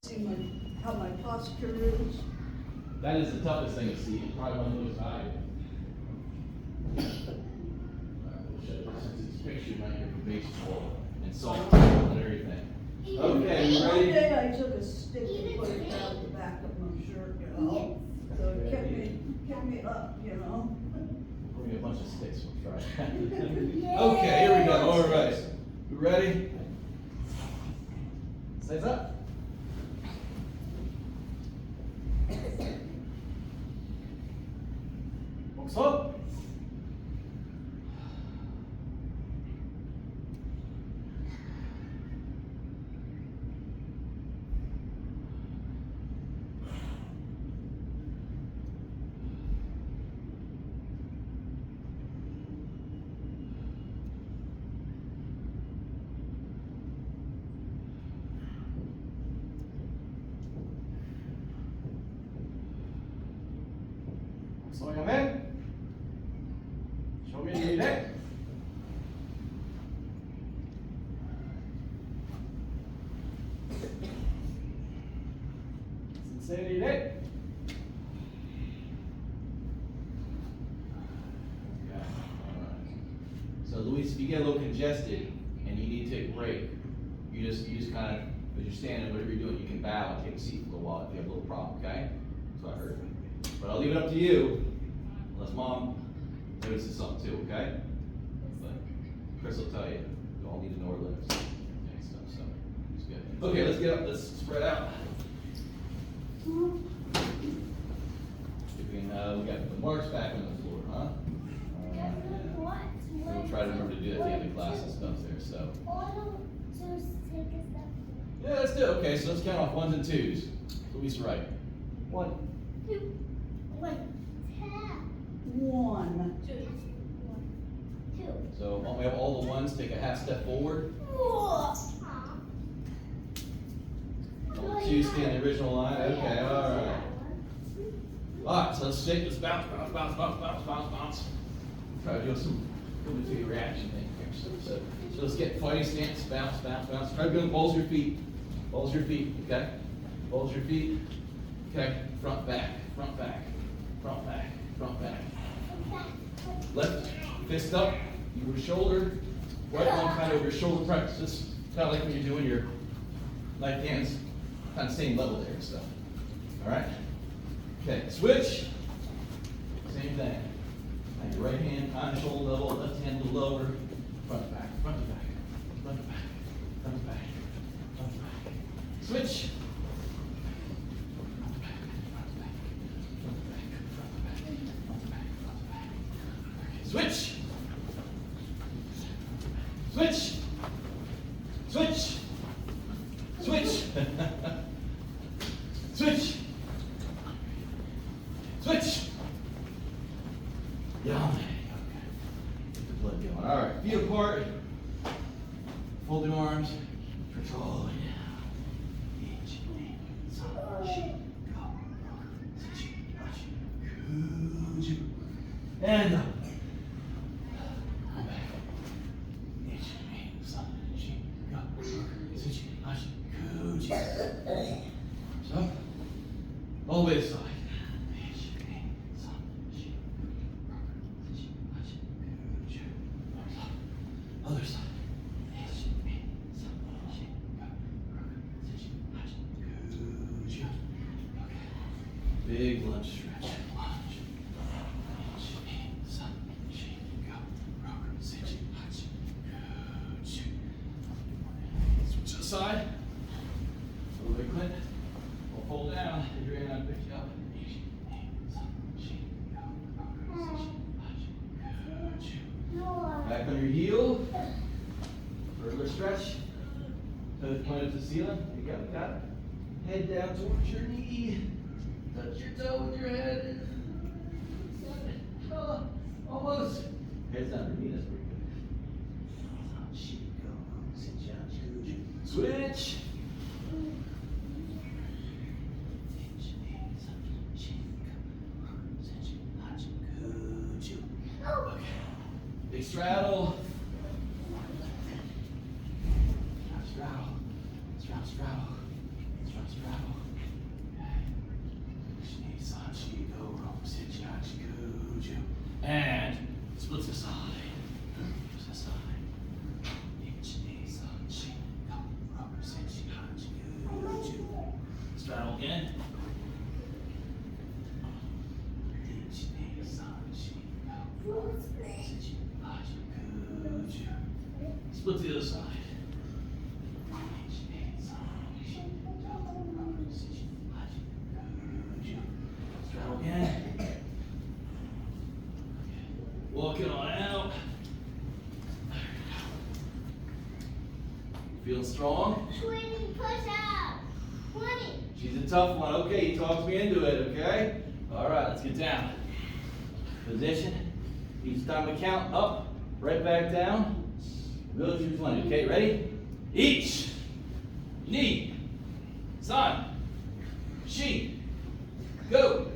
See how my posture is. That is the toughest thing to see. You probably want to lose high. Since it's pictured on here for baseball and softball and everything. Okay, you One ready? day I took a stick and put it down the back of my shirt, you know, so it kept me up, you know. Bring me a bunch of sticks, we'll try. Okay, here we go. All right. You ready? Sides up. Walks up. So young man, show me your neck. Sincerity neck. Yeah. All right. So Luis, if you get a little congested and you need to take a break, you just kind of, as you're standing, whatever you're doing, you can bow and take a seat for a little while if you have a little problem, okay? That's what I heard. But I'll leave it up to you, unless Mom notices something too, okay? But Chris will tell you, you all need to know where lives and stuff, so it's good. Okay, let's get up, let's spread out. We got the marks back on the floor, huh? We'll try to remember to do that at the end of class and stuff there, so. Yeah, let's do it. Okay, so let's count off ones and twos. Luis, right. 1, 2, 1, 1, 2, 2. So when we have all the ones, take a half step forward. All the twos stay in the original line. Okay, all right. All right, so let's shake, let's bounce, bounce, bounce, bounce, bounce, bounce, bounce. Try to do some coming to your reaction thing here. So let's get fighting stance, bounce, bounce, bounce. Try to go balls your feet. Balls your feet, okay? Balls your feet. Okay, front, back, front, back, front, back, front, back. Left fist up, your shoulder, right one kind of over your shoulder press. Just kind of like when you're doing your left hands, kind of same level there and stuff. All right? Okay, switch. Same thing. Like your right hand kind of shoulder level, left hand a little lower. Front to back, front to back, front to back, front to back, front to back. Switch. Switch. Switch. Switch. Switch. Switch. Switch. Yeah. Okay. Get the blood going. All right. Feet apart. Fold the arms. Control. And up. So, all the way to the side. Other side. Big lunge stretch. Switch to the side. A little bit quick. We'll pull down. Your hand on pick you up. Back on your heel. Further stretch. Toes pointed to the ceiling. You got it. Head down towards your knee. Touch your toe with your head. Almost. Head's down your knee. That's pretty good. Switch. Okay. Big straddle. Straddle. Straddle. Straddle. Straddle. Split to the other side. Straddle again. Walk it on out. Feeling strong? 20 push-ups. 20. She's a tough one. Okay, you talked me into it, okay? All right, let's get down. Position. Each time we count, up, right back down. We'll choose one. Okay, ready? Each. Knee. San. Shi. Go.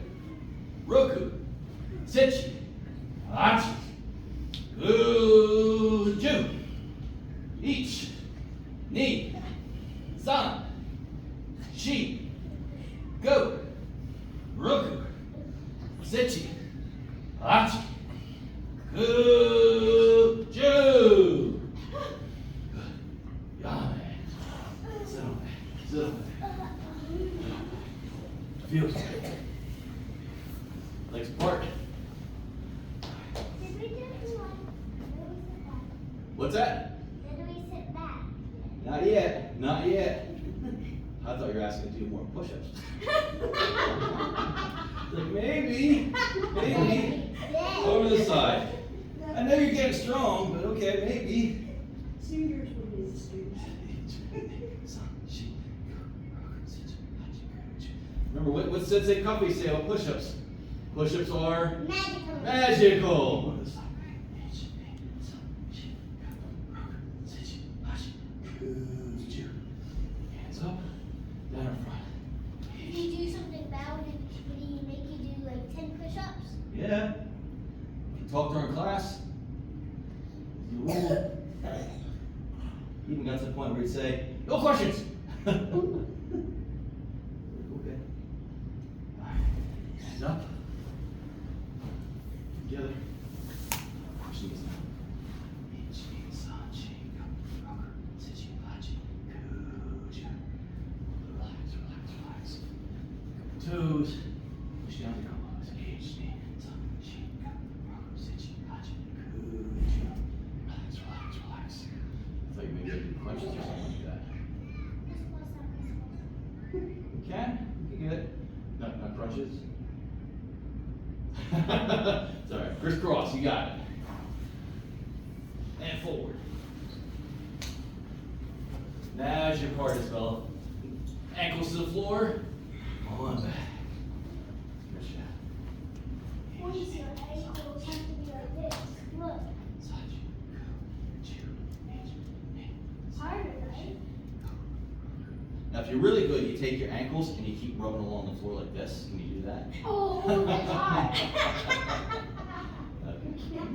Roku. Sechi. Hachi. Guju. Each. Knee. San. Shi. Go. Roku. Sechi. Hachi. Guju. Good. Yame. Sit on there. Sit on there. Feels good. Legs apart. Did we do one? What's that? Did we sit back? Not yet. Not yet. I thought you were asking to do more push-ups. Like maybe. Yeah. Over the side. I know you're getting strong, but okay, maybe. Seniors will be the students. Remember, what Sensei Coffee say about push-ups? Push-ups are Magical. magical. Hands up, down in front. Did you do something bad? Did he make you do like 10 push-ups? Yeah. You talk during class. You will. Even got to the point where he'd say, "No questions." Okay. All right. Hands up. Together. Push knees down. Relax, relax, relax. Toes. Push down the elbows. Relax, relax, relax. I thought you maybe had questions or something like that. You can get it. Not crunches. It's all right. Crisscross, you got it. And forward. Now's your part as well. Ankles to the floor. On back. Good job. Once your ankles have to be like this. Look. Harder, right? Now, if you're really good, you take your ankles and you keep rubbing along the floor like this. Can you do that? Oh, that's hard.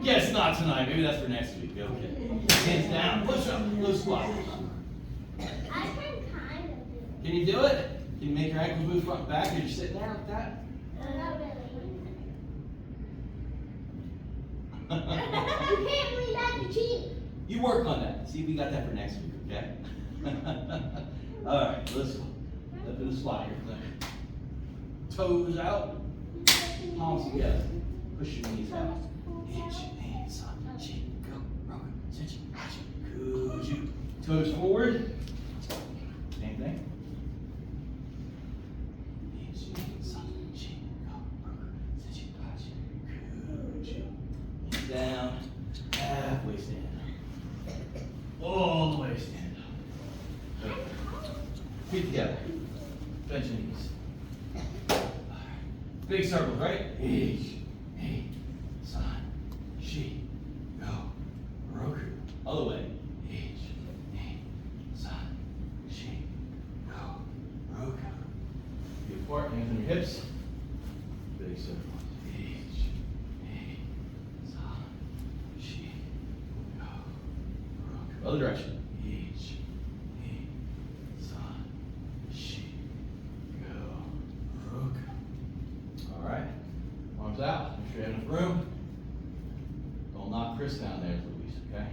Yes, not tonight. Maybe that's for next week. Okay. Hands down. Push up. Low squat. I can kind of do it. Can you do it? Can you make your ankles move front and back as you're sitting there like that? Not really. You can't believe that, you're cheating. You work on that. See if we got that for next week, okay? All right, let's go. Up in the squat here. Toes out, palms together. Push your knees out. Toes forward. Same thing. Down. Halfway stand. All the way stand up. Feet together. Bend your knees. Big circles, right? Each, san, shi, go, roku. Other way. Each, san, shi, go, roku. Feet apart, hands on your hips. Big circle. Each, san, shi, go, roku. Other direction. Each, san, shi, go, roku. All right, arms out. Make sure you have enough room. Don't knock Chris down there, Louise, okay?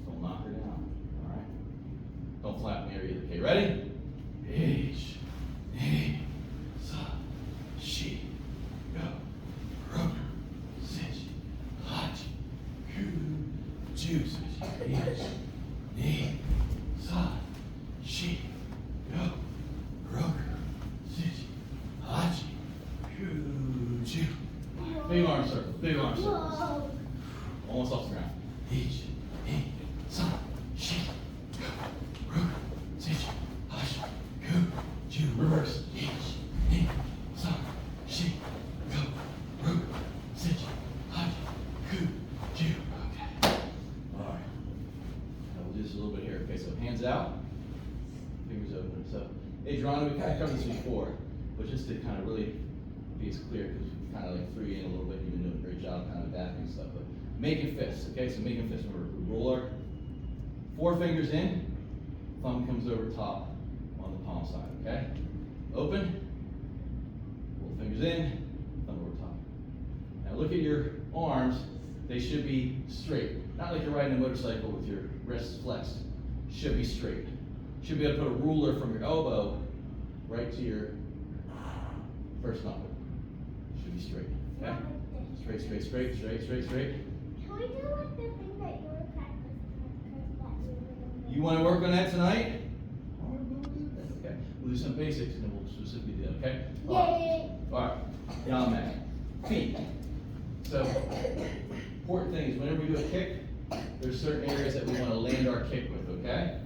Don't knock her down, all right? Don't flap me either, okay? Ready? Each, sa, shi, go, roku, sechi, hachi, ku, ju, sechi, each, Big arm circle, big arm circles. Whoa. Almost off the ground. Each, san, shi, go, ru, sich, hash, ku, ju, reverse. Each, san, shi, go, ru, sich, hash, ku, ju. Okay. All right. Now we'll do this a little bit here. Okay, so hands out, fingers open. So, Adriana, we kind of covered this before, but just to kind of really be as clear, because we kind of like threw you in a little bit. You've been doing a great job kind of adapting stuff. But making fists, okay? So making fists. Remember, we roll our 4 fingers in, thumb comes over top on the palm side, okay? Open, pull fingers in, thumb over top. Now look at your arms. They should be straight. Not like you're riding a motorcycle with your wrists flexed. Should be straight. Should be able to put a ruler from your elbow right to your first knuckle. Should be straight, okay? Straight, straight, straight, straight, straight, straight. Can we do like the thing that you were practicing? You want to work on that tonight? Okay. We'll do some basics and then we'll specifically do that, okay? Yay! All right. Down mat. Feet. So, important thing is whenever we do a kick, there's certain areas that we want to land our kick with, okay?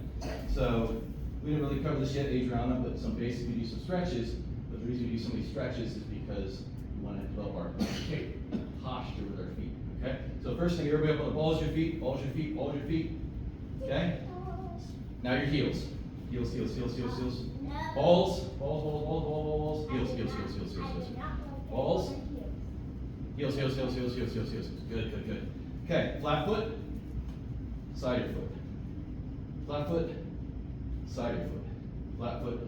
So, we didn't really cover this yet, Adriana, but some basic, we do some stretches. But the reason we do so many stretches is because we want to develop our kick posture with our feet, okay? So first thing, everybody up on the balls of your feet, balls of your feet, balls of your feet, okay? Now your heels. Heels, heels, heels, heels, heels. Balls, balls, balls, balls, balls, balls, heels, heels, heels, heels, heels, heels. Balls. Heels, heels, heels, heels, heels, heels, heels. Good, good, good. Okay, flat foot, side of your foot. Flat foot, side of your foot. Flat foot,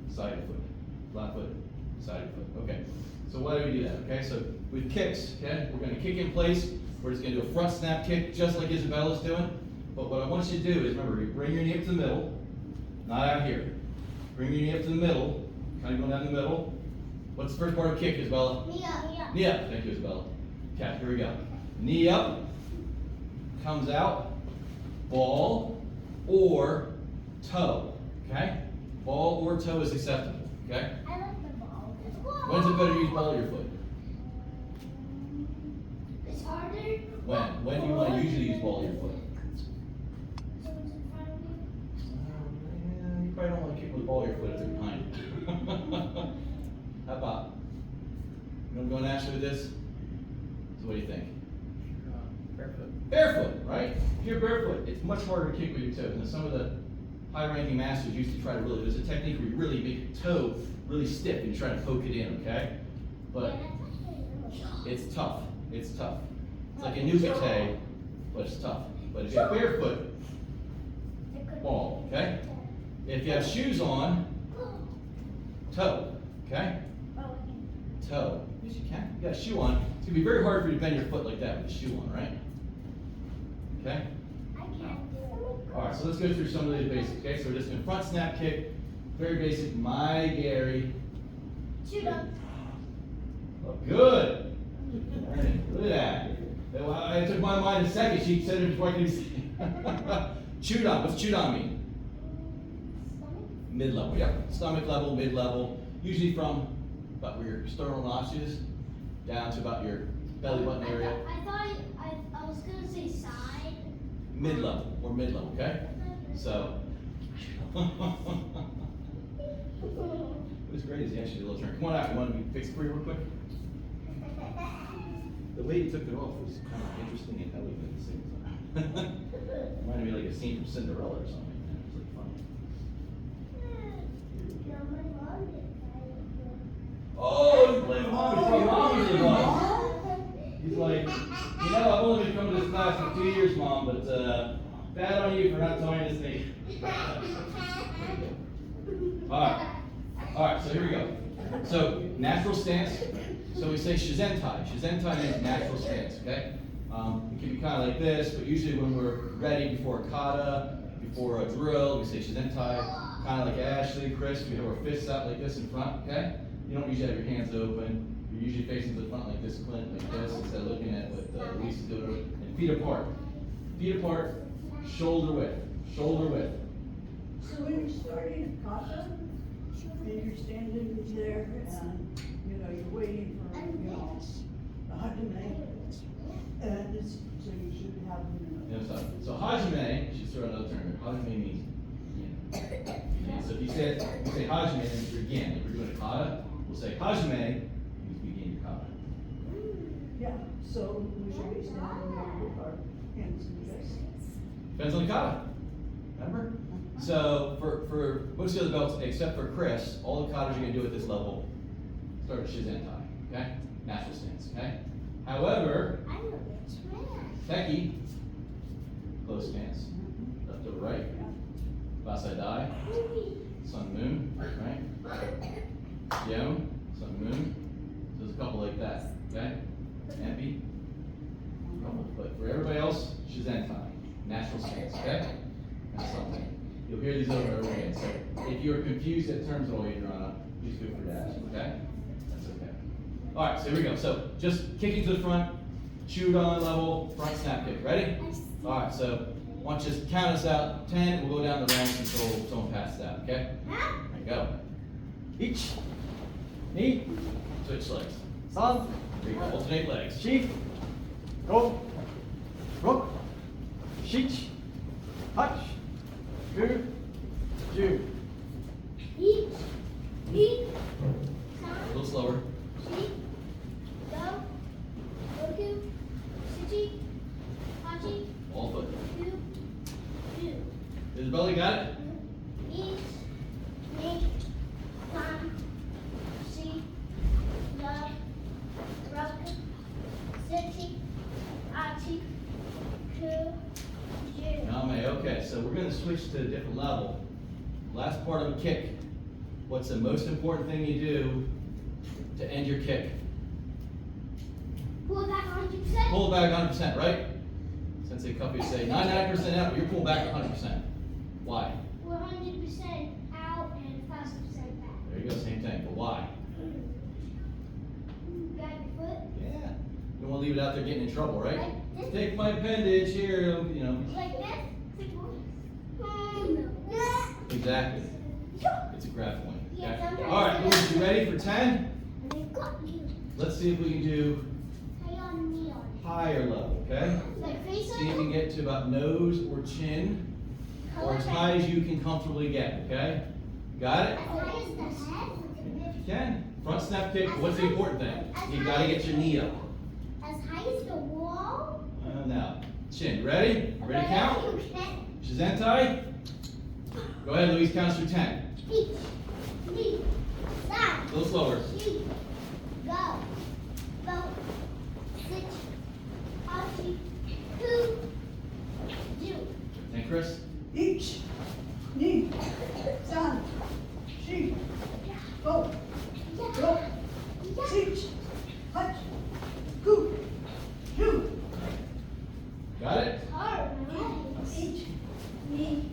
side of your foot. Flat foot, side of your foot. Okay, so why do we do that? Okay, so with kicks, okay, we're going to kick in place. We're just going to do a front snap kick just like Isabella's doing. But what I want you to do is, remember, you bring your knee up to the middle, not out here. Bring your knee up to the middle, kind of going down the middle. What's the first part of kick, Isabella? Knee up. Knee up. Thank you, Isabella. Okay, here we go. Knee up, comes out, ball or toe, okay? Ball or toe is acceptable, okay? I like the ball. When's it better to use ball or your foot? It's harder. When? When do you want to usually use ball or your foot? So it's in front of me. You probably don't want to kick with the ball or your foot if they're behind you. How about? You want to go naturally with this? So what do you think? Barefoot. Barefoot, right? If you're barefoot, it's much harder to kick with your toes. Now, some of the high-ranking masters used to try to really, there's a technique where you really make your toe really stiff and you try to poke it in, okay? But it's tough. It's tough. It's like a nougat, but it's tough. But if you're barefoot, ball, okay? If you have shoes on, toe, okay? Toe. Yes, you can. You got a shoe on. It's gonna be very hard for you to bend your foot like that with a shoe on, right? Okay? I can't do it. All right, so let's go through some of these basics. Okay, so we're just going to front snap kick, very basic. My Gary. Shodan. Oh, good. Look at that. It took my mind a second. She said it before I could see. Shodan. What's shodan mean? Mid-level. Yeah. Stomach level, mid-level. Usually from about where your sternal notch is down to about your belly button area. I was gonna say side. Mid-level or mid-level. Okay. So. It was great as he actually did a little turn. Come on out. You want me to fix it for you real quick? The way he took it off was kind of interesting and elegant at the same time. Reminded me like a scene from Cinderella or something. It was like funny. Oh, he's playing mommy. He's playing mommy's advice. He's like, you know, I've only been coming to this class for 2 years, Mom, but bad on you for not telling me to stay. All right, so here we go. So, natural stance. So we say shizentai. Shizentai means natural stance, okay? It can be kind of like this, but usually when we're ready before a kata, before a drill, we say shizentai. Kind of like Ashley, Chris, we have our fists out like this in front, okay? You don't usually have your hands open. You're usually facing to the front like this, Clint, like this, instead of looking at what Lisa's doing. And feet apart. Feet apart, shoulder width. Shoulder width. So when you're starting a kata, and you're standing there and, you know, you're waiting for, you know, hajime, and it's, so you should have, So hajime, she's throwing another term here. Hajime means begin. So if you say hajime, then it's begin. If we're doing a kata, we'll say hajime means begin your kata. yeah, so we should be standing with our hands in this. Depends on the kata. Remember? So for most of the other belts, except for Chris, all the katas you're gonna do at this level start with shizentai. Okay? Natural stance. Okay? However, I know which one. Teki, close stance, left over right, Basai Dai, Sun Moon, right? Yom, Sun Moon. So there's a couple like that, okay? Empi, but for everybody else, Shizentai, natural stance, okay? That's something. You'll hear these over and over again. So if you're confused at terms at all you're drawing up, please feel free to ask, okay? That's okay. All right, so here we go. So just kicking to the front, shodan level, front snap kick. Ready? All right, so why don't you just count us out 10, we'll go down the ranks until someone passes out, okay? There you go. Each, knee, switch legs. San, There you go, alternate legs. Shi, Go, Rook, Shich, Touch, Ku, Ju. Eat, eat, A little slower. Shi, Go, Roku, Shichi, Hachi, All foot. Ku, Ju. Isabella, you got it? Eat, make, come, see, love, rock, city, archie, cool, you. Name, okay, so we're gonna switch to a different level. Last part of a kick. What's the most important thing you do to end your kick? Pull back 100%. Pull it back 100%, right? Sensei Cuffy would say 99% out, but you're pulling back 100%. Why? We're 100% out and 5% back. There you go, same thing, but why? Grab your foot. Yeah. You don't want to leave it out there getting in trouble, right? Like this. Take my appendage here, you know. Like this. Exactly. It's a grab point. Yeah, Okay? sometimes All right, Louis, you ready for 10? And then got you. Let's see if we can do Heian, neon. higher level, okay? Like face See if you can up. get to about nose or chin, or as high as you can comfortably get, okay? Got it? As high as the head. If you can. Front snap kick, what's the important thing? You gotta get your knee up. As high as the wall. Now, chin, ready? Ready to count? You can. Shizentai? Go ahead, Louise, count us through 10. Each, knee, side, A little slower. shoot, go, boat, sit, archie, who, do. And Chris? Each, knee, san, shi, go, go, sich, hutch, ku, ju. Got it? Hard, right? Each, knee,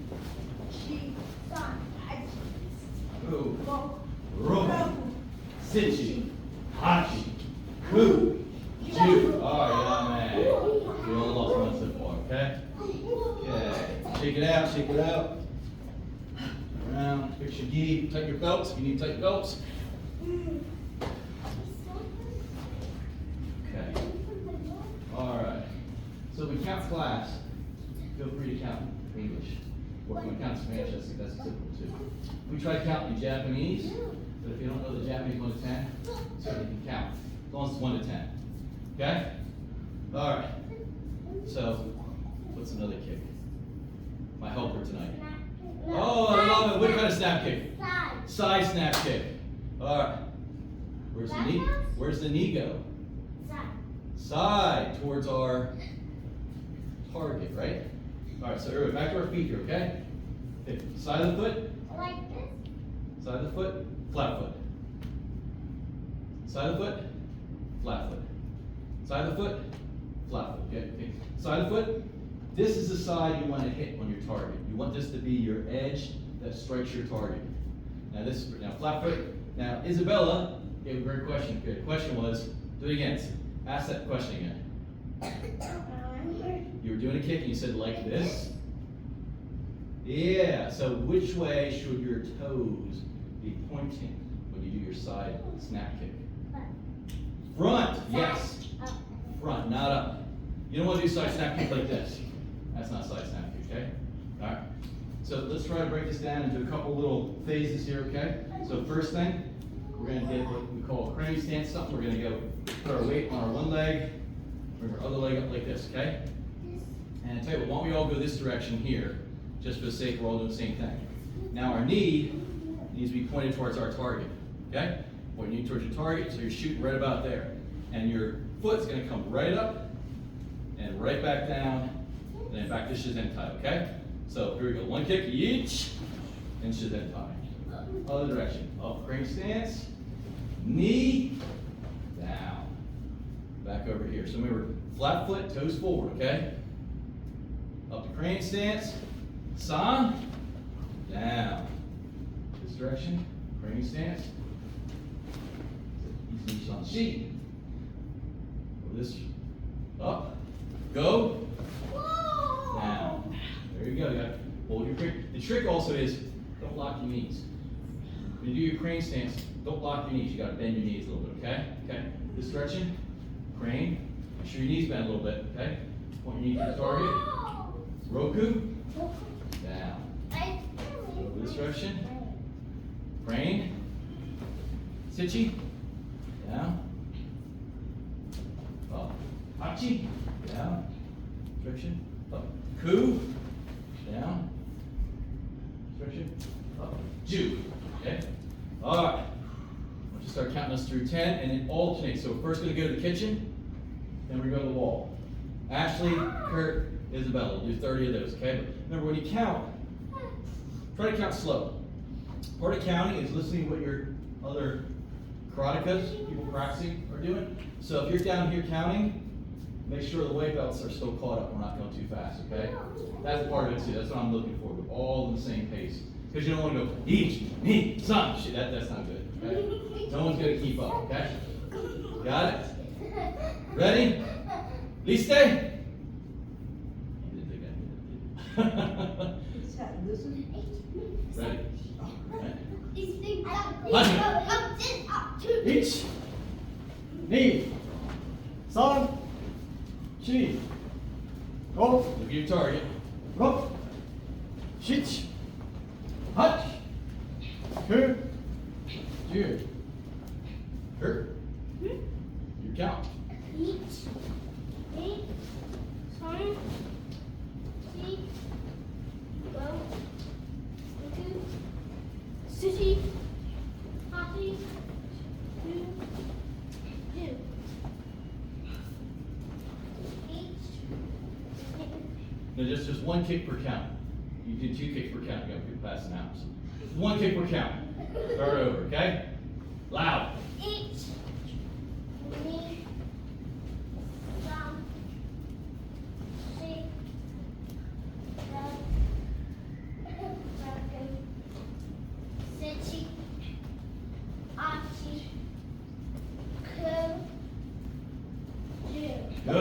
shi, san, hutch, Ooh. go, Ro. go, Sichi. Hachi. Ku. Ju. Oh, yeah, man. You only lost one so far, okay? Okay. Shake it out, shake it out. Around. Fix your gi. Tighten your belts. You need to tighten your belts. Okay. All right. So we count class. Feel free to count in English. Or if you count Spanish, that's acceptable too. We try to count in Japanese, but if you don't know the Japanese 1 to 10, so you can count. As long as it's 1 to 10. Okay? All right. So, what's another kick? My helper tonight. Oh, I love it. What kind of snap kick? Side. Side snap kick. All right. Where's the knee? Where's the knee go? Side. Side towards our target, right? All right, so everybody back to our feet here, okay? Okay, side of the foot, Like this. side of the foot, flat foot. Side of the foot, flat foot. Side of the foot, flat foot. Okay, okay. Side of the foot, this is the side you want to hit on your target. You want this to be your edge that strikes your target. Now flat foot. Now Isabella gave a great question. Okay, the question was, do it again. Ask that question again. You were doing a kick and you said like this. Yeah, so which way should your toes be pointing when you do your side snap kick? Front, yes. Up. front, not up. You don't want to do side snap kick like this. That's not side snap kick, okay? All right. So let's try to break this down into a couple little phases here, okay? So first thing, we're going to get what we call a crane stance something. We're going to go put our weight on our one leg, bring our other leg up like this, okay? And I tell you what, why don't we all go this direction here, just for the sake we're all doing the same thing. Now our knee needs to be pointed towards our target, okay? Point your knee towards your target, so you're shooting right about there. And your foot's going to come right up and right back down, and then back to shizentai, okay? So here we go, one kick, each, and shizentai. Other direction, up, crane stance, knee, down. Back over here. So remember, flat foot, toes forward, okay? Up to crane stance, san, down. This direction, crane stance, easy on sheet. This, up, go, down. There you go, you got to hold your crane. The trick also is, don't lock your knees. When you do your crane stance, don't lock your knees. You got to bend your knees a little bit, okay? Okay, this direction, crane. Make sure your knees bend a little bit, okay? Point your knee to the target. Roku, down. Over this direction, crane. Sichi, down. Up. Hachi, down. Direction, up. Ku, down. Direction, up. Ju, okay? All right. I want you to start counting us through 10 and then alternate. So first going to go to the kitchen, then we're going to go to the wall. Ashley, Kurt, Isabella, we'll do 30 of those, okay? But remember, when you count, try to count slow. Part of counting is listening to what your other karatekas, people practicing, are doing. So if you're down here counting, make sure the weight belts are still caught up. We're not going too fast, okay? That's part of it too. That's what I'm looking for. We're all in the same pace. Because you don't want to go, each, me, son. Shit, that's not good, okay? No one's going to keep up, okay? Got it? Ready? Liste? Just have to listen. Ready? Ready? each, knee, san, shi, go, Look at your target. rock, shich, hach, ku, ju. Kurt, your count. City, happy, do. No, just one kick per count. You do 2 kicks per count. You got people passing out. So just 1 kick per count. Start over, okay? Loud. Each, me, some, she, city, archie, curve, Good.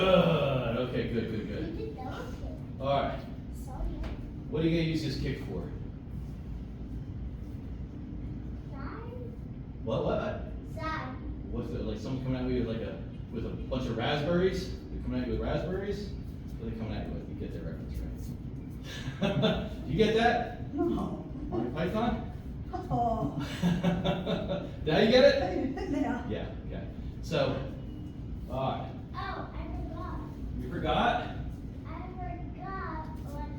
Okay, good. All right. What are you going to use this kick for? What? What's it, like someone coming at me with a bunch of raspberries? They're coming at you with raspberries? What are they coming at you with? You get that reference, right? You get that? No. Monty Python? Oh. Now you get it? Now. Yeah, okay. So, all right. Oh, I forgot. You forgot? I forgot what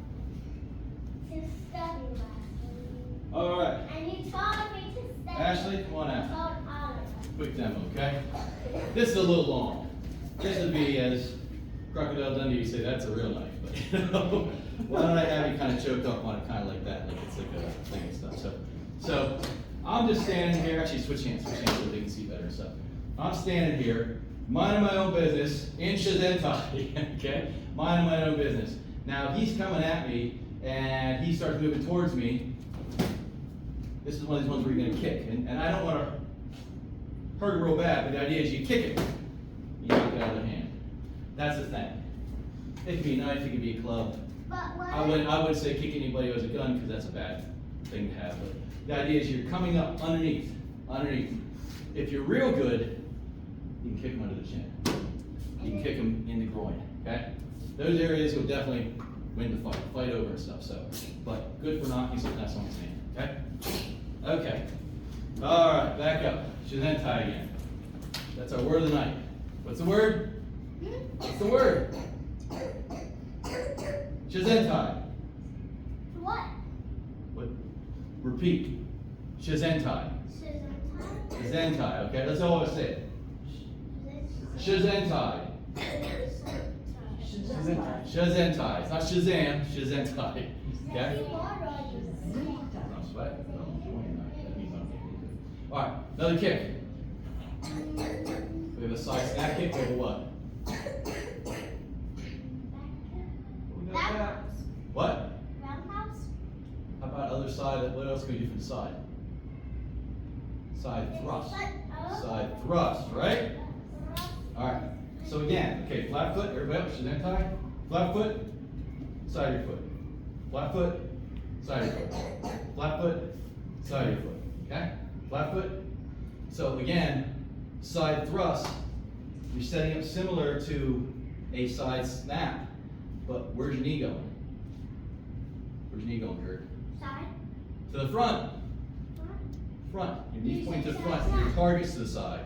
to study last week. All right. And you told me to study. Ashley, come on You out. told Oliver. Quick demo, okay? This is a little long. This would be, as Crocodile Dundee would say, that's a real knife. But, you know, why don't I have you kind of choked up on it, kind of like that, like it's like a thing and stuff. So I'm just standing here. Actually, switch hands so they can see better and stuff. I'm standing here, minding my own business, in shizentai, okay? Minding my own business. Now he's coming at me, and he starts moving towards me. This is one of these ones where you're gonna kick, and I don't want to hurt it real bad, but the idea is you kick it, you knock it out of the hand. That's the thing. It could be a knife, it could be a club. But what? I wouldn't say kick anybody who has a gun because that's a bad thing to have. But the idea is you're coming up underneath. If you're real good, you can kick them under the chin. you can kick them in the groin, okay? Those areas you'll definitely win the fight over and stuff, so. But good for knocking something that's on his hand, okay? Okay. All right, back up. Shizentai again. That's our word of the night. What's the word? What's the word? Shizentai. What? What? Repeat. Shizentai. Shizentai, okay? Let's always say it. Shizentai. Shizentai. It's not Shazam, Shizentai. Okay? Don't sweat. All right, another kick. We have a side snap kick. We have a what? What? Roundhouse? How about other side? What else can we do from the side? Side thrust. Side thrust, right? All right. So again, okay, flat foot. Everybody else, Shizentai. Flat foot, side of your foot. Flat foot, side of your foot. Flat foot, side of your foot. Okay? Flat foot. So again, side thrust, you're setting up similar to a side snap, but where's your knee going? Where's your knee going, Kurt? Side? To the front. Front. Your knees point to the front. Your target's to the side.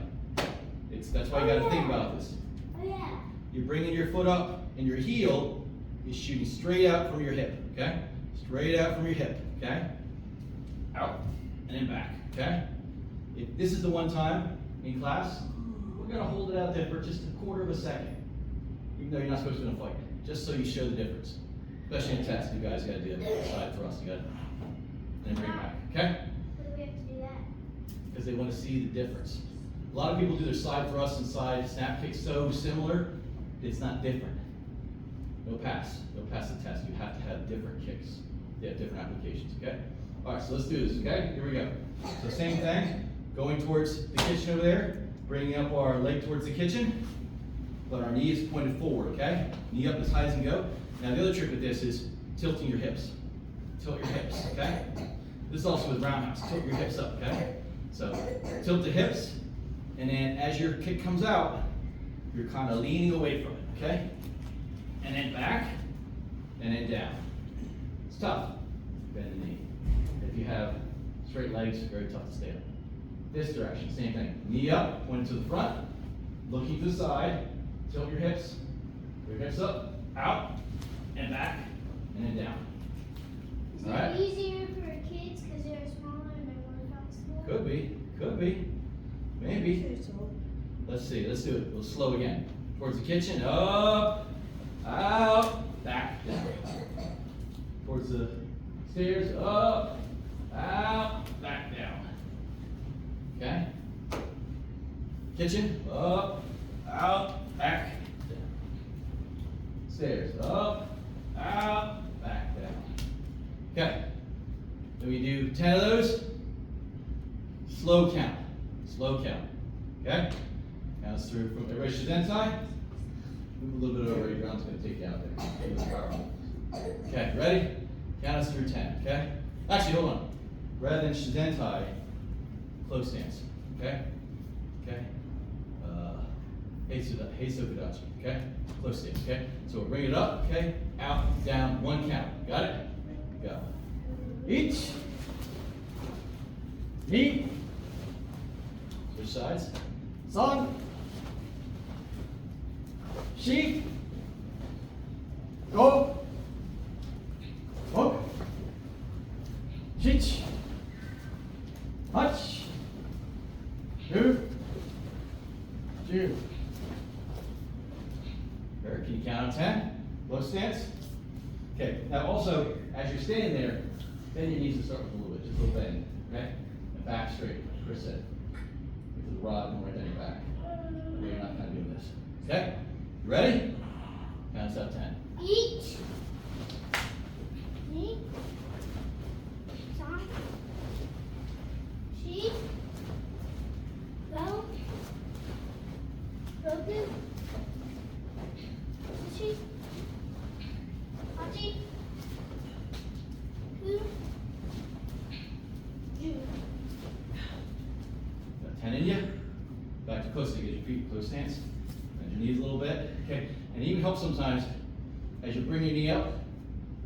That's why you got to think about this. Oh yeah. You're bringing your foot up, and your heel is shooting straight out from your hip. Okay? Straight out from your hip. Okay? Out and then back. Okay? If this is the one time in class, we're going to hold it out there for just a quarter of a second, even though you're not supposed to be in a fight, just so you show the difference. Especially in test, you guys got to do it. Side thrust, you got to, then bring it back. Okay? Why do we have to do that? Because they want to see the difference. A lot of people do their side thrust and side snap kicks so similar, it's not different. No pass. No pass the test. You have to have different kicks. They have different applications, okay? All right, so let's do this, okay? Here we go. So same thing, going towards the kitchen over there, bringing up our leg towards the kitchen, but our knee is pointed forward, okay? Knee up as high as you can go. Now the other trick with this is tilting your hips. Tilt your hips, okay? This is also with roundhouse. Tilt your hips up, okay? So tilt the hips, and then as your kick comes out, you're kind of leaning away from it, okay? And then back, and then down. It's tough. Bend the knee. If you have straight legs, very tough to stay up. This direction, same thing. Knee up, pointing to the front, looking to the side, tilt your hips up, out, and back, and then down. Is All it right? easier for kids because they're smaller and they want to come to school? Could be, maybe. Let's see, let's do it. We'll slow again. Towards the kitchen, up, out, back, down. Towards the stairs, up, out, back, down. Okay? Kitchen, up, out, back, down. Stairs, up, out, back, down. Okay. Then we do 10 of those. Slow count. Okay? Count us through from everybody Shizentai. Move a little bit over, your ground's going to take you out there. Give us powerful. Okay, ready? Count us through 10, okay? Actually, hold on. Rather than Shizentai, close stance, okay? Okay? Heisokudachi, okay? Close stance, okay? So we'll bring it up, okay? Out, down, one count. Got it? Go. Each. Knee. Switch sides. San. Shi. Go. Hook. Shich. Hutch. Two. Two. Eric, can you count on 10? Close stance. Okay, now also, as you're standing there, bend your knees and start with a little bit, just a little bend, okay? And back straight, like Chris said. With the rod going right down your back. Okay, you're not kind of doing this. Okay? You ready? Count us up 10. Each. Knee. San. Shi. Go. Godan. Shi. Hachi. Ku. Ju. Got 10 in you. Back to close, so you get your feet close stance. Bend your knees a little bit. Okay, and it even helps sometimes as you bring your knee up,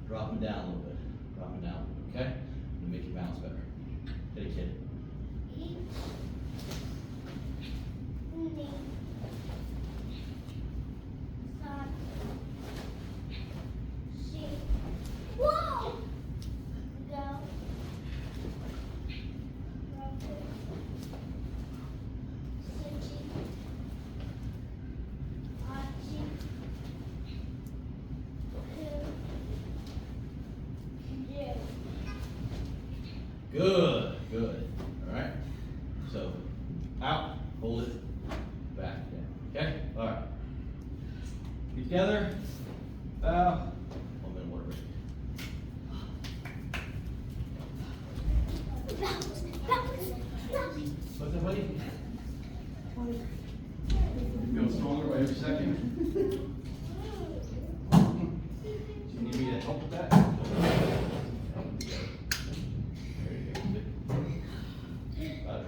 drop them down a little bit. Drop them down a little bit, okay? To make you balance better. Hit it, kid. Whoa! Go. Good, good. All right. So, out, hold it, back, down. Okay? All right. Feet together, bow, 1 minute water break. What's that, buddy? Feeling stronger by every second. Do you need me to help with that? Help them together. There you go. Good. Got it.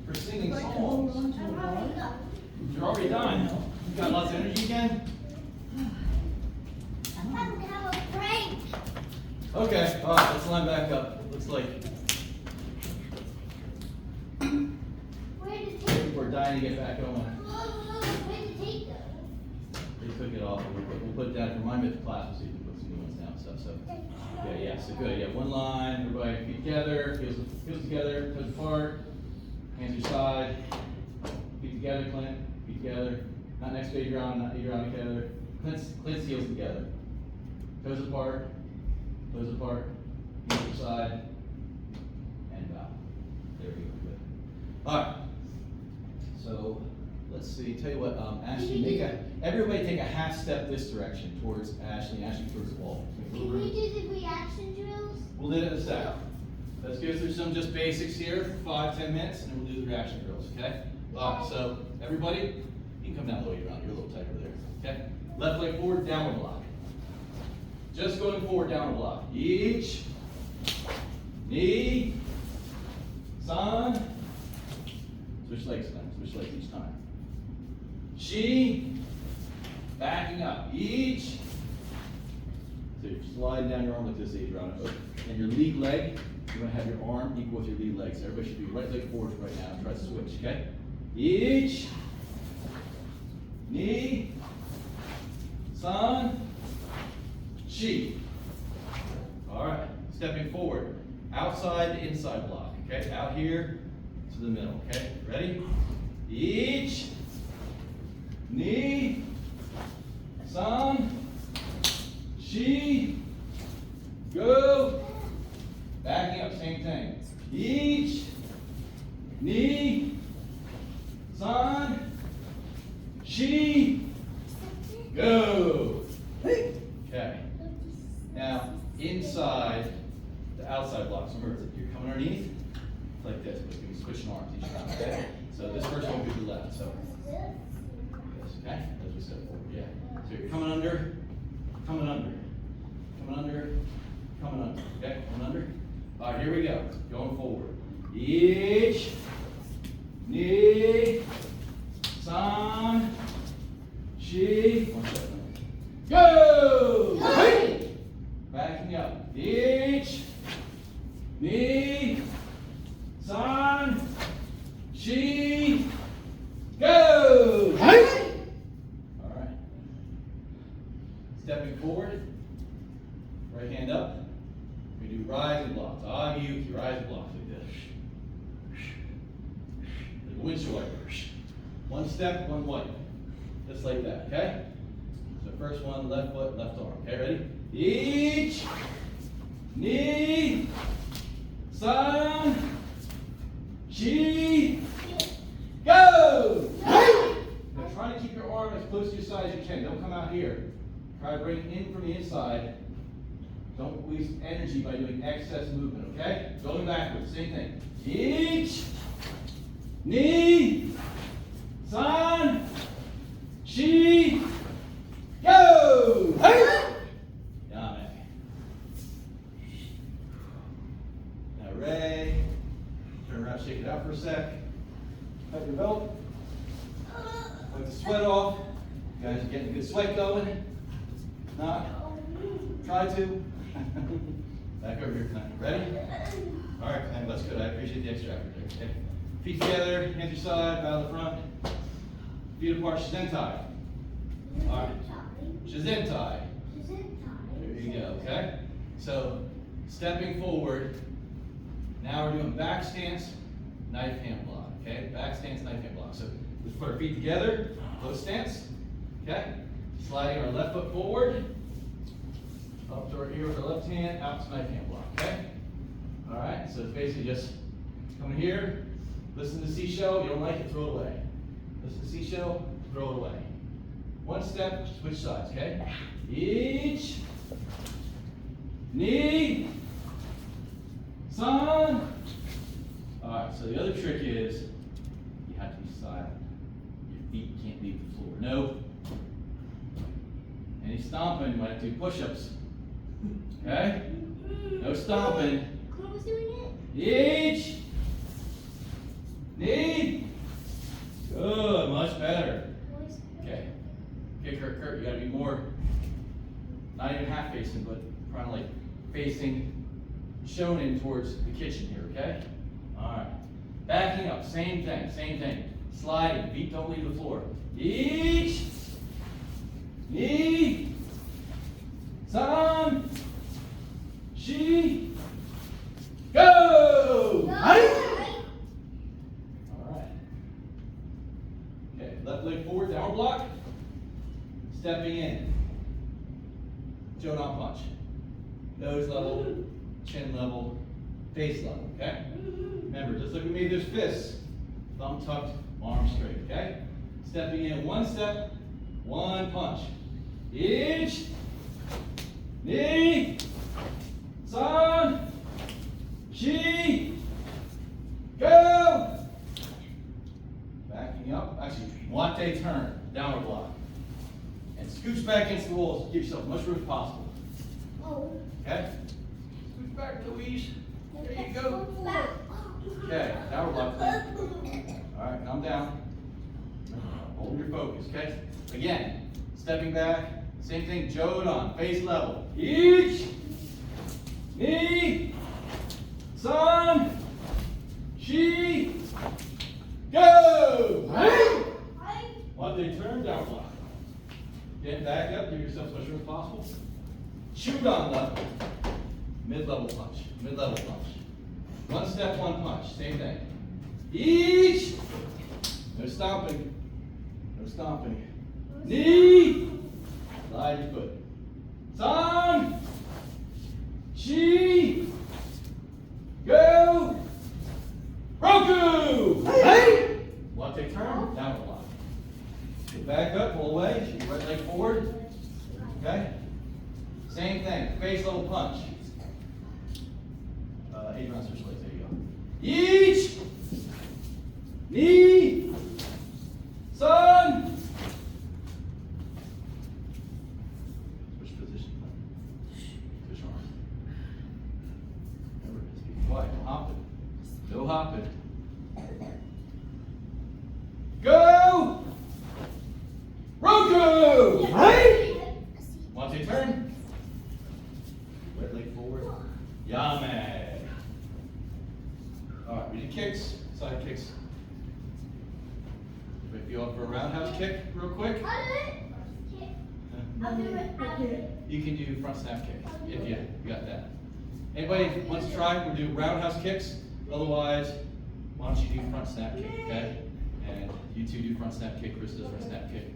For singing songs, you're already done. You got lots of energy again? Okay, all right, let's line back up. Looks like we're dying to get back on. They took it off. We'll put it down. Remind me of the class. We'll see if we can put some new ones down and stuff. So, yeah, so good. Yeah, one line. Everybody feet together. Heels together. Toes apart. Hands to your side. Feet together, Clint. Feet together. Not next to Adrian, not Adrian together. Clint's heels together. Toes apart. Toes apart. Hands to your side. And bow. There we go. Good. All right. So let's see. Tell you what, Ashley, everybody take a half step this direction towards Ashley. Ashley towards the wall. Can we do the reaction drills? We'll do it in a second. Let's go through some just basics here for 5-10 minutes, and then we'll do the reaction drills. Okay? All right. So everybody, you can come down a little. You're a little tighter there. Okay? Left leg forward, downward block. Just going forward, downward block. Each knee, san. Switch legs then. Switch legs each time. She, backing up. Each. So you're sliding down your arm like this, Adrian. And your lead leg, you're going to have your arm equal with your lead leg. So everybody should be right leg forward right now. Try to switch, okay? Each. Knee. San. She. All right. Stepping forward. Outside to inside block, okay? Out here to the middle, okay? Ready? Each. Knee. San. She. Go. Backing up, same thing. Each. Knee. San. She. Go. Okay. Now, inside the outside block. So remember, you're coming underneath, like this, but you're switching arms each time, okay? So this first one will be the left, so. Yes, okay? As we step forward, yeah. So you're coming under, coming under, coming under, coming under, okay? Coming under. All right, here we go. Going forward. Each, knee, san, she, one step. Go! Hey! Backing up. Each, knee, san, she, go! Hey! All right. Stepping forward. Right hand up. We do rising blocks. Agiyuki, rising blocks like this. Like a windshield wiper. One step, one wipe. Just like that, okay? So first one, left foot, left arm. Okay, ready? Each, knee, san, chi, go! Now try to keep your arm as close to your side as you can. Don't come out here. Try to bring it in from the inside. Don't waste energy by doing excess movement, okay? Going backwards, same thing. Each, knee, san, shi, go! Hey! Yame. Now Ray, turn around, shake it out for a sec. Cut your belt. Wipe the sweat off. You guys are getting a good sweat going. Not? Try to. Back over here, Clem. Ready? All right, Clem, that's good. I appreciate the extra effort there. Okay. Feet together, hands to your side, bow to the front. Feet apart, shizentai. All right. Shizentai. There you go, okay? So, stepping forward. Now we're doing back stance, knife hand block. Okay? Back stance, knife hand block. So, let's put our feet together, close stance. Okay? Sliding our left foot forward. Up to our ear with our left hand, out to knife hand block, okay? All right, so it's basically just coming here, listen to the seashell, you don't like it, throw it away. Listen to the seashell, throw it away. One step, switch sides, okay? Each, knee, san. All right, so the other trick is you have to be silent. Your feet can't leave the floor. No. Any stomping, you might have to do push-ups. Okay? No stomping. Who's doing it? Each. Knee. Good, much better. Okay. Okay, Kurt, you gotta be more, not even half facing, but kind of like facing shodan towards the kitchen here, okay? Alright. Backing up, same thing. Sliding, feet don't leave the floor. Each. Knee. San. Shi. Go! Heian. Alright. Okay, left leg forward, downward block. Stepping in. Shodan punch. Nose level, chin level, face level, okay? Remember, just look at me, there's fists. Thumb tucked, arm straight, okay? Stepping in, one step, one punch. Each, knee, san, shi, go! Backing up, actually, wante turn, downward block. And scooch back against the walls, give yourself as much room as possible. Oh. Okay? Scooch back, Louise. There you go. Okay, downward block. All right, calm down. Hold your focus, okay? Again, stepping back, same thing, jodan, face level. Each, knee, san, shi, go! While they turn, downward block. Get back up, give yourself as much room as possible. Shodan level, mid-level punch, mid-level punch. One step, one punch, same thing. Each, no stomping, no stomping. Knee, slide your foot. San, shi, go, roku! Hey! Latte turn, downward block. Get back up, pull away, shake your right leg forward. Okay? Same thing, face level punch. 8 rounds switch legs, there you go. Each, knee, san. Switch position. Switch arm. Remember, just be quiet, no hopping. No hopping. Go! Roku! Hey! Want to turn? Right leg forward. Yame. Alright, we did kicks, side kicks. If you up for a roundhouse kick real quick. I'll do it. You can do front snap kick if you got that. Anybody wants to try? We'll do roundhouse kicks. Otherwise, why don't you do front snap kick, okay? And you two do front snap kick, Chris does front snap kick.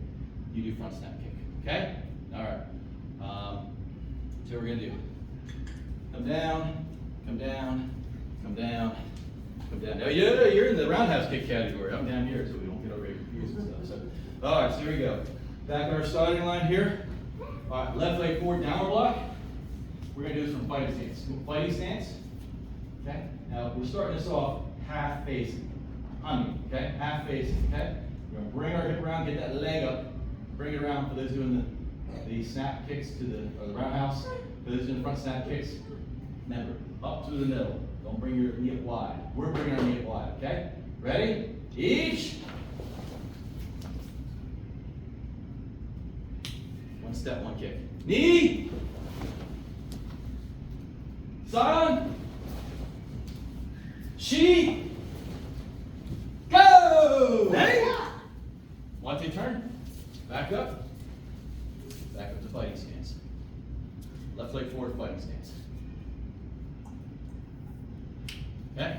You do front snap kick, okay? Alright. So what we're gonna do. Come down, come down, come down, come down. Now you're in the roundhouse kick category. I'm down here so we don't get over here confused and stuff. So, alright, so here we go. Back on our starting line here. Alright, left leg forward, downward block. we're going to do this from fighting stance. Fighting stance. Okay? Now, we're starting this off half facing. Okay? Half facing. Okay? We're going to bring our hip around, get that leg up, bring it around for those doing the snap kicks or the roundhouse. For those doing the front snap kicks, remember, up to the middle. Don't bring your knee up wide. We're bringing our knee up wide. Okay? Ready? Each. One step, one kick. Knee. San. Shi. Go! Hey! One, two, turn. Back up. Back up to fighting stance. Left leg forward, fighting stance. Okay?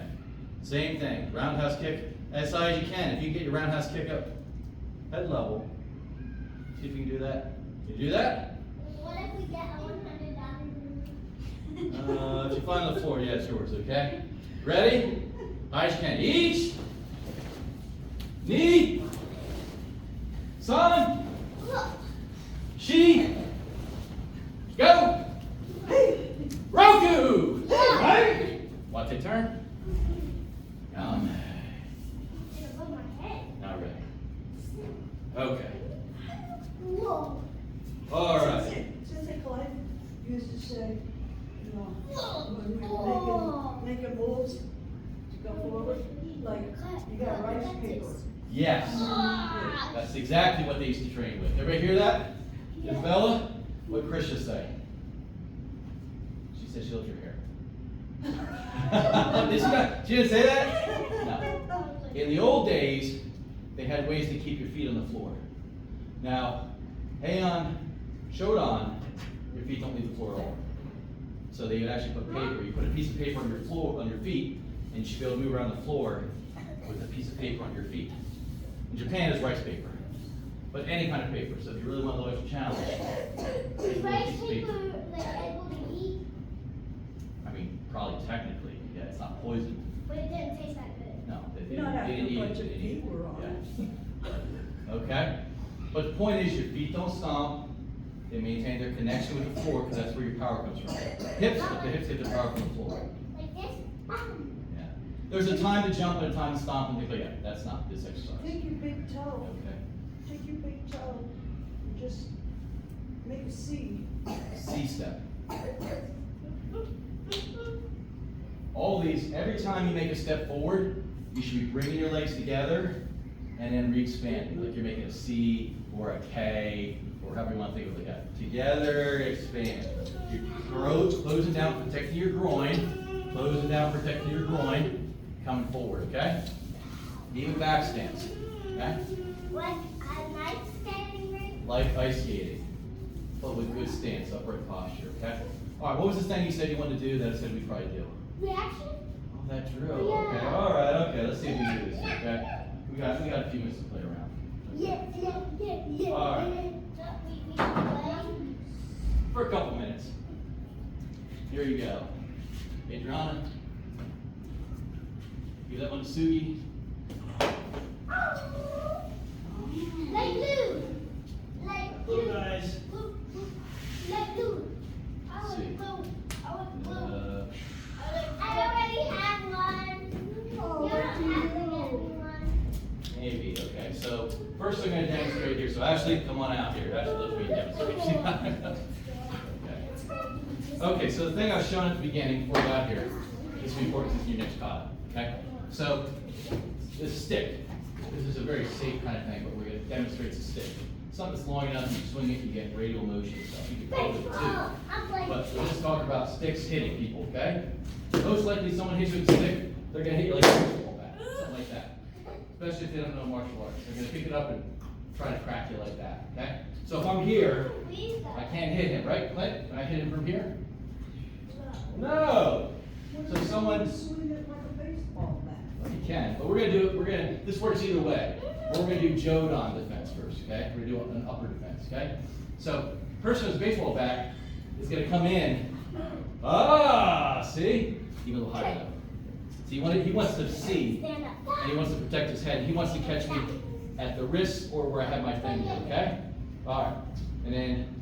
Same thing. Roundhouse kick as high as you can. If you can get your roundhouse kick up head level, see if you can do that. Can you do that? What if we get a $100? If you find the floor, yeah, it's yours, okay? Ready? High as you can. Each. Knee. San. Shi. Go. Roku. Right? Want to turn? Now ready. Okay. Whoa. All right. Since Clive used to say, you know, when we were making moves to go forward, like, you got rice paper. Yes. That's exactly what they used to train with. Everybody hear that? Isabella? What did Krisha say? She said she loves your hair. Did she not? She didn't say that? No. In the old days, they had ways to keep your feet on the floor. Now, heian, shodan, your feet don't leave the floor at all. So they would actually put paper. You put a piece of paper on your floor, on your feet, and you should be able to move around the floor with a piece of paper on your feet. In Japan, it's rice paper, but any kind of paper. So if you really want to look at the challenge, Is rice paper like able to eat? I mean, probably technically, yeah, it's not poison. But it didn't taste that good. No, they Not after didn't a eat bunch it. of They didn't eat feet were on it. Yeah. Okay? But the point is, your feet don't stomp. They maintain their connection with the floor because that's where your power comes from. Hips, but the hips get their power from the floor. Like this? Yeah. There's a time to jump and a time to stomp and things like that. That's not this exercise. Take your big toe, Okay. take your big toe, and just make a C. C step. All these, every time you make a step forward, you should be bringing your legs together and then re-expanding. Like you're making a C or a K or however you want to think of it. Like together, expand. Your throat closing down, protecting your groin. Closing down, protecting your groin. Coming forward, okay? Even back stance, okay? Like a nice standing ring? Like ice skating, but with good stance, upright posture, okay? All right, what was this thing you said you wanted to do that I said we'd probably do? Reaction? Oh, that drill. Yeah. Okay. All right. Okay. Let's see if we can do this. Okay. We got a few minutes to play around. Yeah. All right. We play. For a couple minutes. Here you go. Adriana. Give that one to Sugi. Like blue. Like blue. Go guys. Like blue. I was See. blue. I was blue. Uh, I already have one. Oh, You don't have to get me one. maybe. Okay. So first I'm going to demonstrate here. So Ashley, come on out here. Ashley, let me demonstrate. Okay. Okay. So the thing I was showing at the beginning before we got here is important to your next kata. Okay. So this stick. This is a very safe kind of thing, but we're going to demonstrate the stick. Something that's long enough, you swing it, you get radial motion and stuff. You can hold it too. But we're just talking about sticks hitting people, okay? Most likely someone hits you with a stick, they're gonna hit you like a baseball bat, something like that. Especially if they don't know martial arts. They're gonna pick it up and try to crack you like that, okay? So if I'm here, I can't hit him, right, Clint? Can I hit him from here? No! So someone, Swing it like a baseball bat. well, you can, but we're gonna do it, this works either way. We're gonna do jodan defense first, okay? We're gonna do an upper defense, okay? So, person who's baseball bat is gonna come in. See? Even a little higher though. See, he wants to see, and he wants to protect his head. He wants to catch me at the wrist or where I have my finger, okay? All right. And then,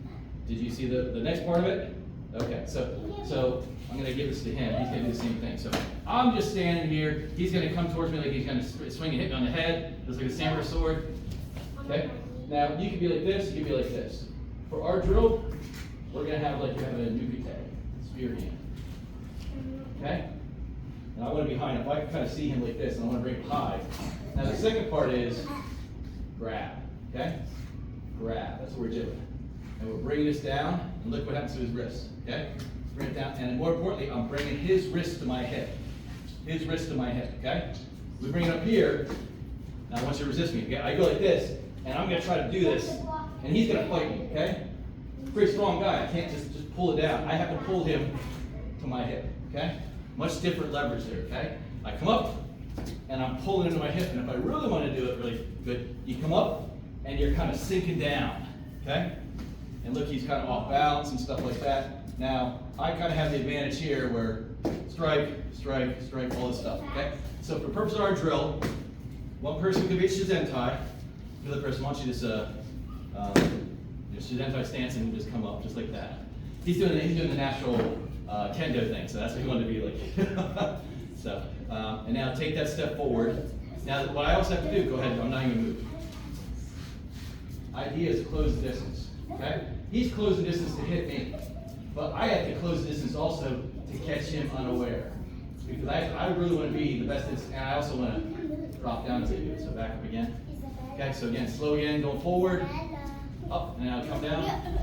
did you see the next part of it? Okay, so I'm gonna give this to him. He's gonna do the same thing. So I'm just standing here. He's gonna come towards me like he's gonna swing and hit me on the head, just like a samurai sword. Okay. Now you can be like this. You can be like this. For our drill, we're gonna have like you have a nukite, spear hand. Okay. And I want to be high enough. I can kind of see him like this, and I want to bring him high. Now the second part is grab. Okay. Grab. That's what we're doing. And we're bringing this down, and look what happens to his wrist. Okay? Bring it down, and more importantly, I'm bringing his wrist to my hip. His wrist to my hip. Okay? We bring it up here. Now I want you to resist me. Okay? I go like this, and I'm going to try to do this, and he's going to fight me. Okay? Pretty strong guy. I can't just pull it down. I have to pull him to my hip. Okay? Much different leverage there. Okay? I come up, and I'm pulling into my hip, and if I really want to do it really good, you come up, and you're kind of sinking down. Okay? And look, he's kind of off balance and stuff like that. Now, I kind of have the advantage here where strike, strike, strike, all this stuff, okay? So for the purpose of our drill, one person could be shizentai, the other person wants you to shizentai stance and just come up, just like that. He's doing the natural kendo thing, so that's what he wanted to be like. So, and now take that step forward. Now, what I also have to do, go ahead, I'm not even moving. Idea is to close the distance. Okay? He's closing distance to hit me, but I have to close the distance also to catch him unaware. Because I really want to be the best, and I also want to drop down as I do it. So back up again. Okay, so again, slow again, going forward, up, and now come down.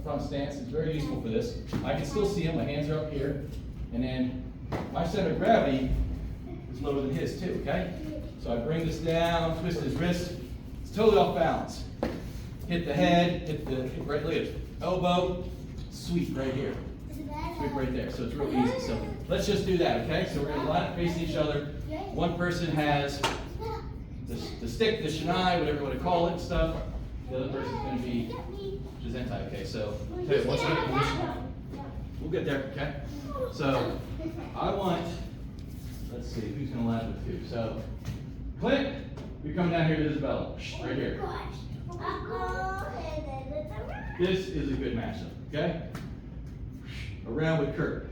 Front stance is very useful for this. I can still see him, my hands are up here, and then my center of gravity is lower than his too, okay? So I bring this down, twist his wrist, it's totally off balance. Hit the head, hit right leg, elbow, sweep right here. Sweep right there. So it's real easy. So let's just do that, okay? So we're gonna line up facing each other. One person has the stick, the shinai, whatever you want to call it, and stuff. The other person's gonna be shizentai, okay? So okay, once we get in position, we'll get there, okay? So I want, let's see, who's gonna line up with who? So Clint, you're coming down here to this bell, right here. This is a good matchup, okay? Around with Kurt.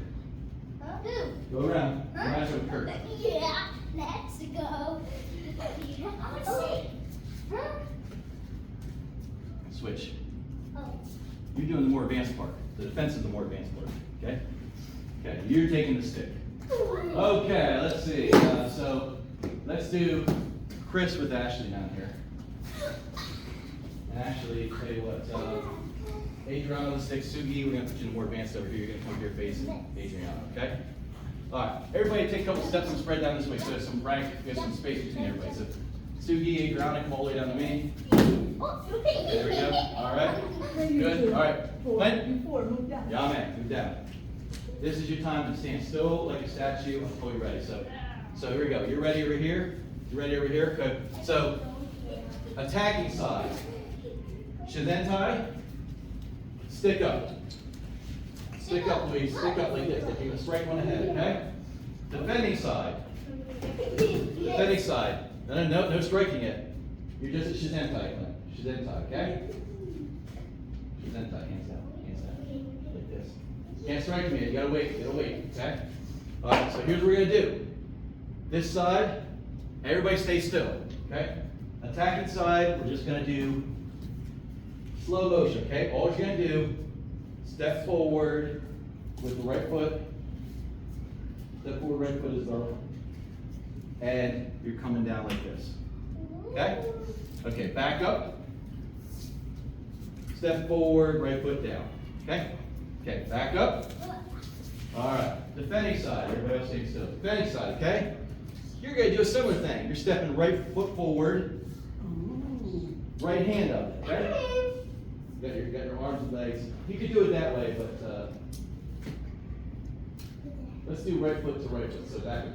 Go around. Match with Kurt. Yeah, let's go. Switch. Oh. You're doing the more advanced part. The defense is the more advanced part, okay? Okay, you're taking the stick. Okay, let's see. So let's do Chris with Ashley down here. And actually, tell you what, Adriana on the stick, Sugi, we're going to put you in more advanced over here. You're going to come here facing Adriana, okay? All right, everybody take a couple steps and spread down this way so there's some rank, there's some space between everybody. So Sugi, Adriana, come all the way down to me. There we go. All right. Good. All right. Clint. Move down. Yeah, man, move down. This is your time to stand still like a statue until you're ready. So here we go. You're ready over here? You ready over here? Good. So, attacking side. Shizentai, stick up. Stick up, please. Stick up like this. Like you're going to strike one ahead, okay? Defending side. Defending side. No striking it. You're just a Shizentai, Clint. Shizentai, okay? Shizentai, hands out. Like this. Can't strike me. You gotta wait. Okay? Alright, so here's what we're gonna do. This side, everybody stay still. Okay? Attacking side, we're just gonna do slow motion, okay? All you're gonna do, step forward with the right foot. Step forward, right foot is up. And you're coming down like this. Okay? Okay, back up. Step forward, right foot down. Okay? Okay, back up. Alright, defending side. Everybody else stay still. Defending side, okay? You're gonna do a similar thing. You're stepping right foot forward, right hand up, okay? You got your arms and legs. You could do it that way, but let's do right foot to right foot. So back up.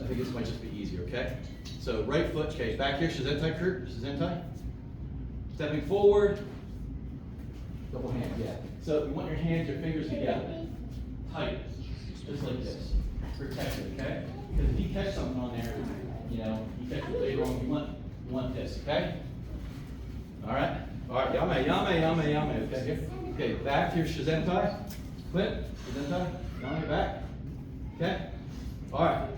I think this might just be easier, okay? So right foot, okay, back here, Shizentai, Kurt, Shizentai. Stepping forward, double hand, yeah. So you want your hands, your fingers together, tight, just like this. Protect it, okay? Because if you catch something on there, you catch it later on, you want this, okay? All right, yame, okay? Here. Okay, back to your shizentai. Clint, shizentai, down your back. Okay? All right.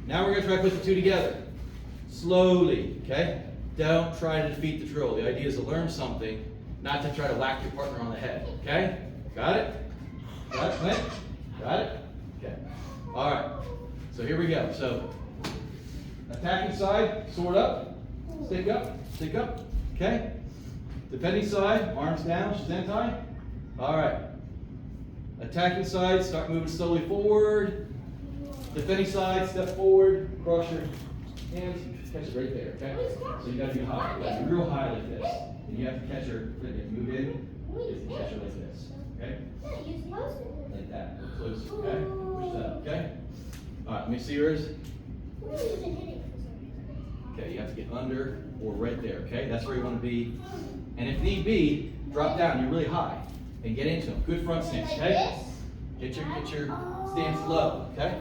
Now we're going to try to put the two together. Slowly, okay? Don't try to defeat the drill. The idea is to learn something, not to try to whack your partner on the head. Okay? Got it? Got it, Clint? Got it? Okay. All right. So here we go. So, attacking side, sword up, stick up, stick up. Okay? Defending side, arms down, shizentai. All right. Attacking side, start moving slowly forward. Defending side, step forward, cross your hands, catch it right there, okay? So you gotta be high, you gotta be real high like this. And you have to catch her, if you move in, you have to catch her like this, okay? Like that, close, okay? Push that up, okay? All right, let me see yours. Okay, you have to get under or right there, okay? That's where you wanna be. And if need be, drop down, you're really high, and get into them. Good front stance, okay? Get your stance low, okay?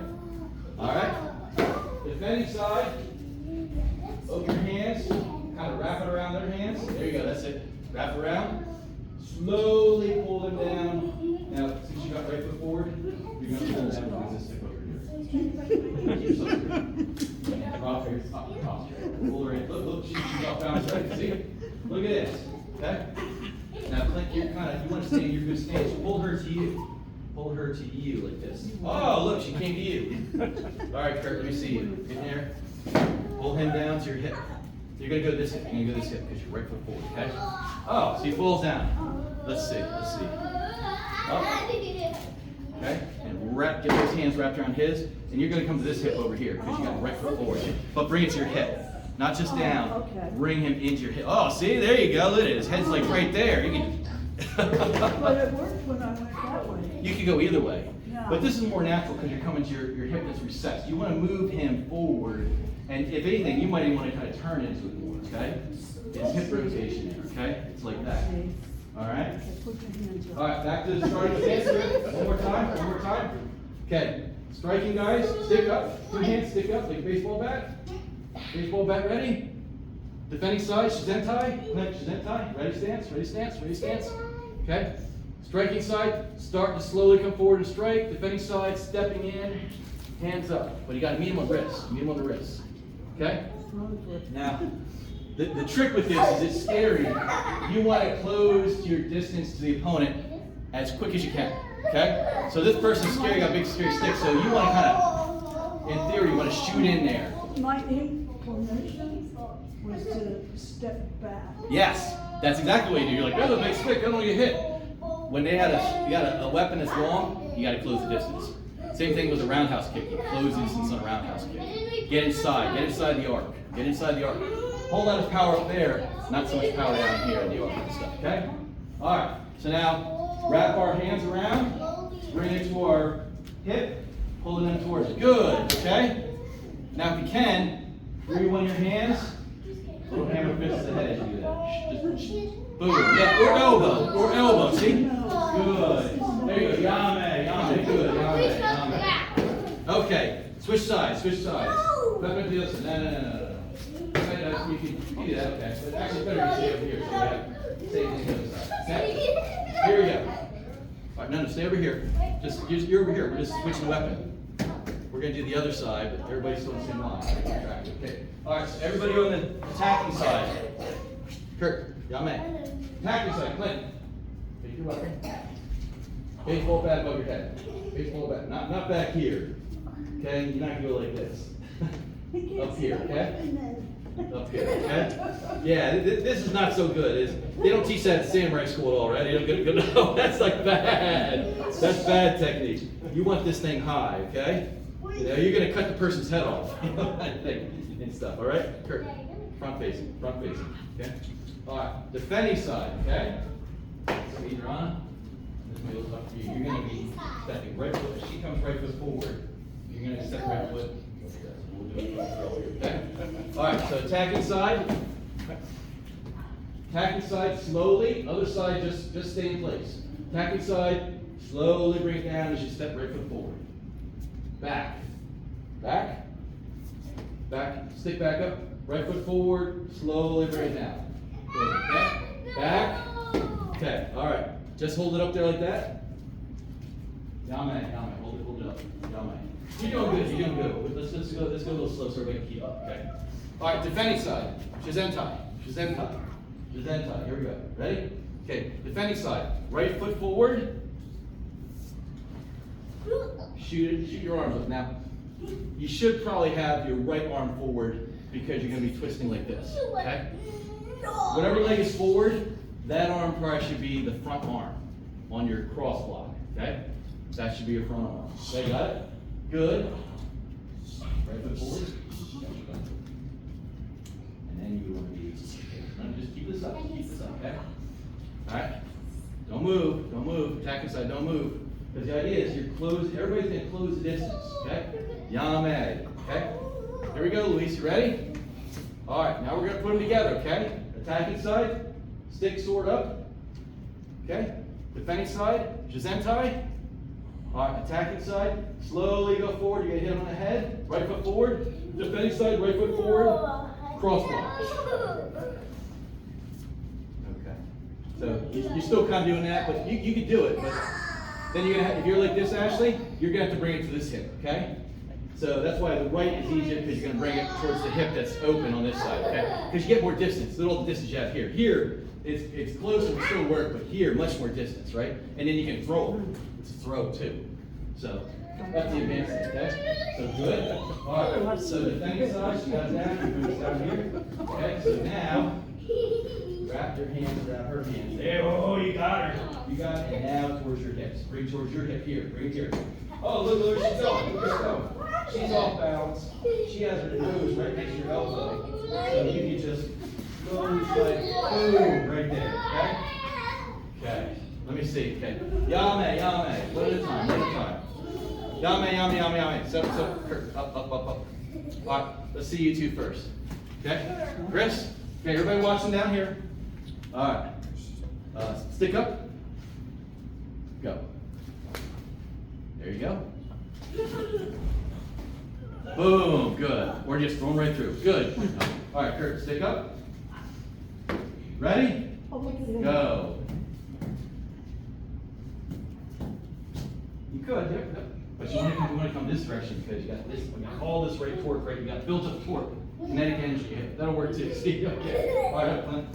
All right. Defending side. Open your hands. Kind of wrap it around their hands. There you go. That's it. Wrap it around. Slowly pull them down. Now, since you got right foot forward, you're going to pull them down with this stick over here. Drop your posture. Pull her in. Look, she's off balance. Right? See? Look at this. Okay. Now, Clint, you want to stay in your good stance. Pull her to you. Pull her to you like this. Oh, look, she came to you. All right, Kurt, let me see you. In there. Pull him down to your hip. You're going to go this hip. You're going to go this hip because you're right foot forward, okay? Oh, so he falls down. Let's see. Up. Okay? And get those hands wrapped around his. And you're going to come to this hip over here because you got right foot forward. But bring it to your hip. Not just down. Okay. Bring him into your hip. Oh, see? There you go. Look at it. His head's like right there. You can... But it worked when I went that way. You can go either way. Yeah. But this is more natural because you're coming to your hip that's recessed. You want to move him forward, and if anything, you might even want to kind of turn into it more, okay? It's hip rotation there, okay? It's like that. All right? Okay, put your hands up. All right, back to the starting stance. One more time. Okay, striking guys, stick up. Two hands, stick up like a baseball bat. Baseball bat ready. Defending side, shizentai. Clint, shizentai. Ready stance. Okay? Striking side, start to slowly come forward and strike. Defending side, stepping in, hands up. But you got to meet him on the wrist. Okay? Now, the trick with this is it's scary. You want to close your distance to the opponent as quick as you can. Okay? So this person's scary, got a big scary stick, so you want to kind of, in theory, you want to shoot in there. My inclination was to step back. Yes, that's exactly what you do. You're like, oh, the big stick, I don't want to get hit. When you got a weapon that's long, you got to close the distance. Same thing with a roundhouse kick. You close the distance on a roundhouse kick. Get inside the arc. Whole lot of power up there, not so much power down here in the arc and stuff, okay? All right, so now wrap our hands around, bring it to our hip, pull it in towards it. Good, okay? Now if you can, bring one of your hands, little hammer fist to the head as you do that. Just boom, yeah, or elbow, see? Good. There you go, yame, good, yame. Okay, switch sides. Flip into the other side. No. You can do that, okay. But actually, better you stay over here. So we have same thing on the other side. Okay? Here we go. All right, no, stay over here. You're over here. We're just switching the weapon. We're going to do the other side, but everybody's still on the same line. Okay. All right, so everybody on the attacking side. Kurt, yame. Attacking side, Clint. Take your weapon. Baseball bat above your head. Baseball bat. Not back here. Okay? You're not going to go like this. Up here, okay? Up here, okay? Yeah, this is not so good. They don't teach that at samurai school at all, right? You don't get, no, that's like bad. That's bad technique. You want this thing high, okay? You know, you're going to cut the person's head off. And stuff, all right? Kurt, front facing, okay? All right, defending side, okay? So either on, this may look up to you. You're going to be stepping right foot. If she comes right foot forward, you're going to step right foot. Okay. All right, so attacking side. Attacking side slowly. Other side, just stay in place. Attacking side, slowly bring it down as you step right foot forward. Back. Stick back up. Right foot forward. Slowly bring it down. Good. Okay. Back. Okay. All right. Just hold it up there like that. Yame, hold it up. Yame. You're doing good, you're doing good. Let's go a little slow so everybody can keep up, okay? All right, defending side. Shizentai. Here we go. Ready? Okay, defending side. Right foot forward. Shoot your arms up. Now, you should probably have your right arm forward because you're going to be twisting like this, okay? Whatever leg is forward, that arm probably should be the front arm on your cross block, okay? That should be your front arm. Okay, got it? Good. Right foot forward. And then you want to be, just keep this up, okay? All right? Don't move, attacking side, don't move. Because the idea is everybody's going to close the distance, okay? Yame, okay? Here we go, Luis, you ready? All right, now we're going to put them together, okay? Attacking side, stick, sword up, okay? Defending side, Shizentai. All right, attacking side, slowly go forward, you're going to hit them on the head, right foot forward. Defending side, right foot forward, cross block. Okay. So you're still kind of doing that, but you can do it. But then you're gonna if you're like this, Ashley, you're gonna have to bring it to this hip, okay? So that's why the right is easier because you're gonna bring it towards the hip that's open on this side, okay? Because you get more distance. Look at all the distance you have here. Here, it's closer to still work, but here, much more distance, right? And then you can throw it. It's a throw too. So that's the advancement, okay? So good. All right. So defending side, she got down. You move down here. Okay. So now. Wrap your hands around her hands. There, oh, you got her. You got it. And now towards your hips. Bring towards your hip here. Bring it here. Oh, look where she's going. Look where she's going. She's off balance. She has her nose right next to your elbow. So you can just go like boom right there. Okay? Okay. Let me see. Okay. Yame. One at a time. Yame. So, up. All right. Let's see you two first. Okay? Chris? Okay, everybody watching down here. All right. Stick up. Go. There you go. Boom. Good. Or just throw them right through. Good. All right, Kurt, stick up. Ready? Go. You could, yeah. But you want to come this direction because you got this. You got all this right torque, right? You got built-up torque. Kinetic energy. Yeah, that'll work too. See? Okay. All right, Clint.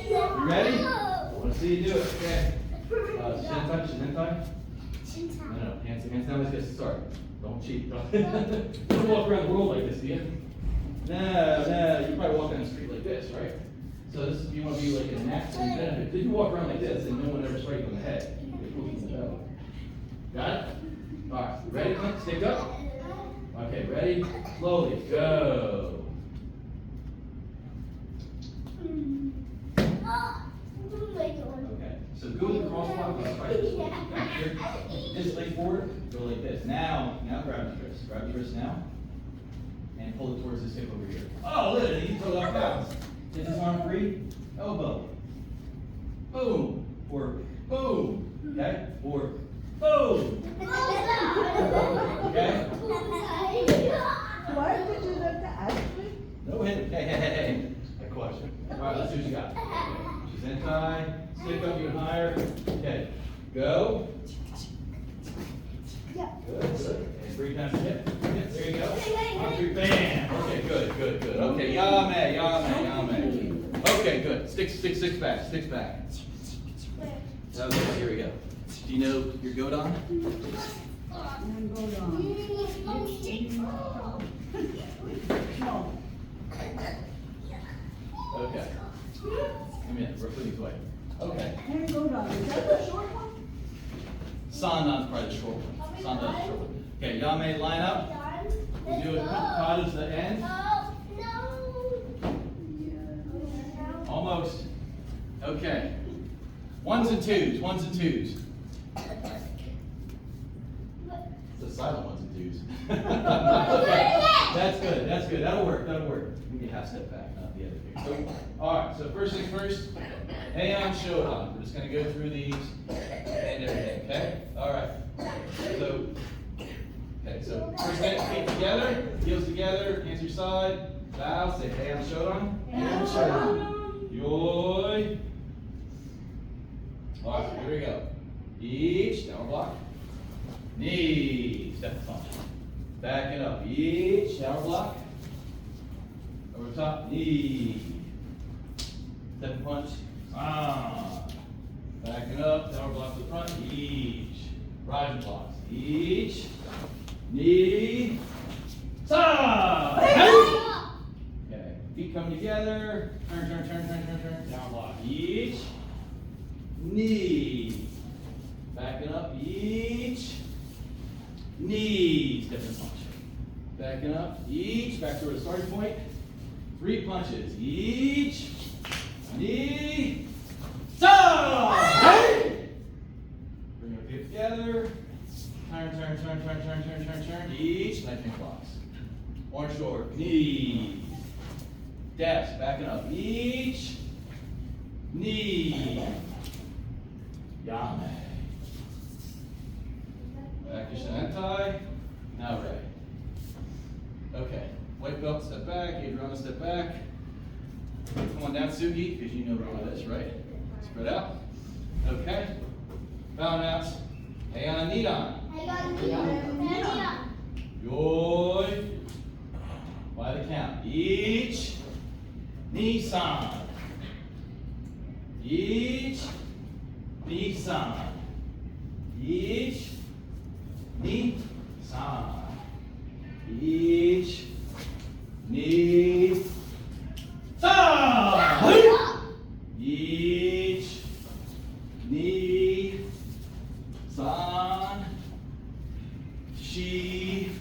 You ready? I want to see you do it. Okay. Shizentai. No. Hands down. Let's get started. Don't cheat. Don't walk around the world like this, do you? No. You probably walk down the street like this, right? So this is, you want to be like in an accident benefit. If you walk around like this, then no one ever strikes you on the head. Got it? All right. Ready, Clint? Stick up. Okay. Ready? Slowly. Go. Okay, so go to the crosswalk, this leg forward, go like this. Now grab your wrist. Grab your wrist now. And pull it towards this hip over here. Oh, look at it, you can throw it off balance. Get this arm free, elbow. Boom, or boom, okay? Or boom. Okay? Why did you have to ask me? No hit. Hey. A question. All right, let's see what you got. Shizentai, stick up even higher. Okay, go. Good. And breathe down your hip. Yes, there you go. 1, 2, bam. Okay, good. Okay, yame. Okay, good. Sticks back. Okay, here we go. Do you know your godan? And go down. No. Okay. Come in. We're putting these away. Okay. And go down. Is that the short one? Sandan's probably the short one. Sandan's the short one. Okay, yame, line up. We'll do it. Kata to the end. Almost. Okay. Ones and twos. It's a silent ones and twos. Okay. That's good. That'll work. We need a half step back, not the other here. So, all right. So first things first. Heian, shodan. We're just gonna go through these and everything. Okay. All right. So first feet together, heels together, hands to your side. Bow. Say heian, shodan. Yoi. All right. Here we go. Each, downward block. Knee, step and punch. Back it up. Each, downward block. Over top, knee. Step and punch. Back it up, downward block to the front. Each. Rising blocks. Each. Knee. Side. Okay. Feet come together. Turn. Down block. Each. Knee. Back it up. Each. Knee. Step and punch. Backing up. Each. Back to the starting point. 3 punches. Each. Knee. Side. Bring your feet together. Turn. Each. Nice and blocks. Orange short. Knee. Dash. Backing up. Each. Knee. Yame. Back to Shantai. Now right. Okay. White belt, step back. Adriana, step back. Come on down, Sugi, because you know how this, right? Spread out. Okay. Bound out. Heian, nidan. Yoi. By the count. Each. Nisan. Each. Nisan. Each. Nisan. Each. Nisan. Each. Nisan. She.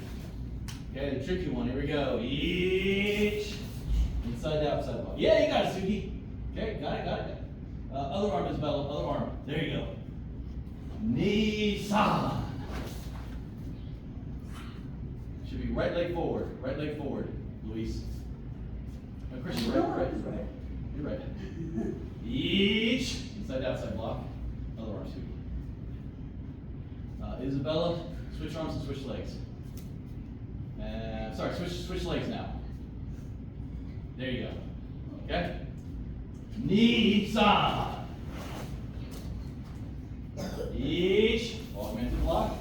Okay, the tricky one. Here we go. Each. Inside out, outside block. Yeah, you got it, Sugi. Okay, got it. Other arm, Isabella. Other arm. There you go. Nisan. Should be right leg forward. Right leg forward, Luis. No, Chris, you're right. You're right. Each. Inside outside block. Other arm, Sugi. Isabella, switch arms and switch legs. Sorry, switch legs now. There you go. Okay? Nisan. Each. Augmented block.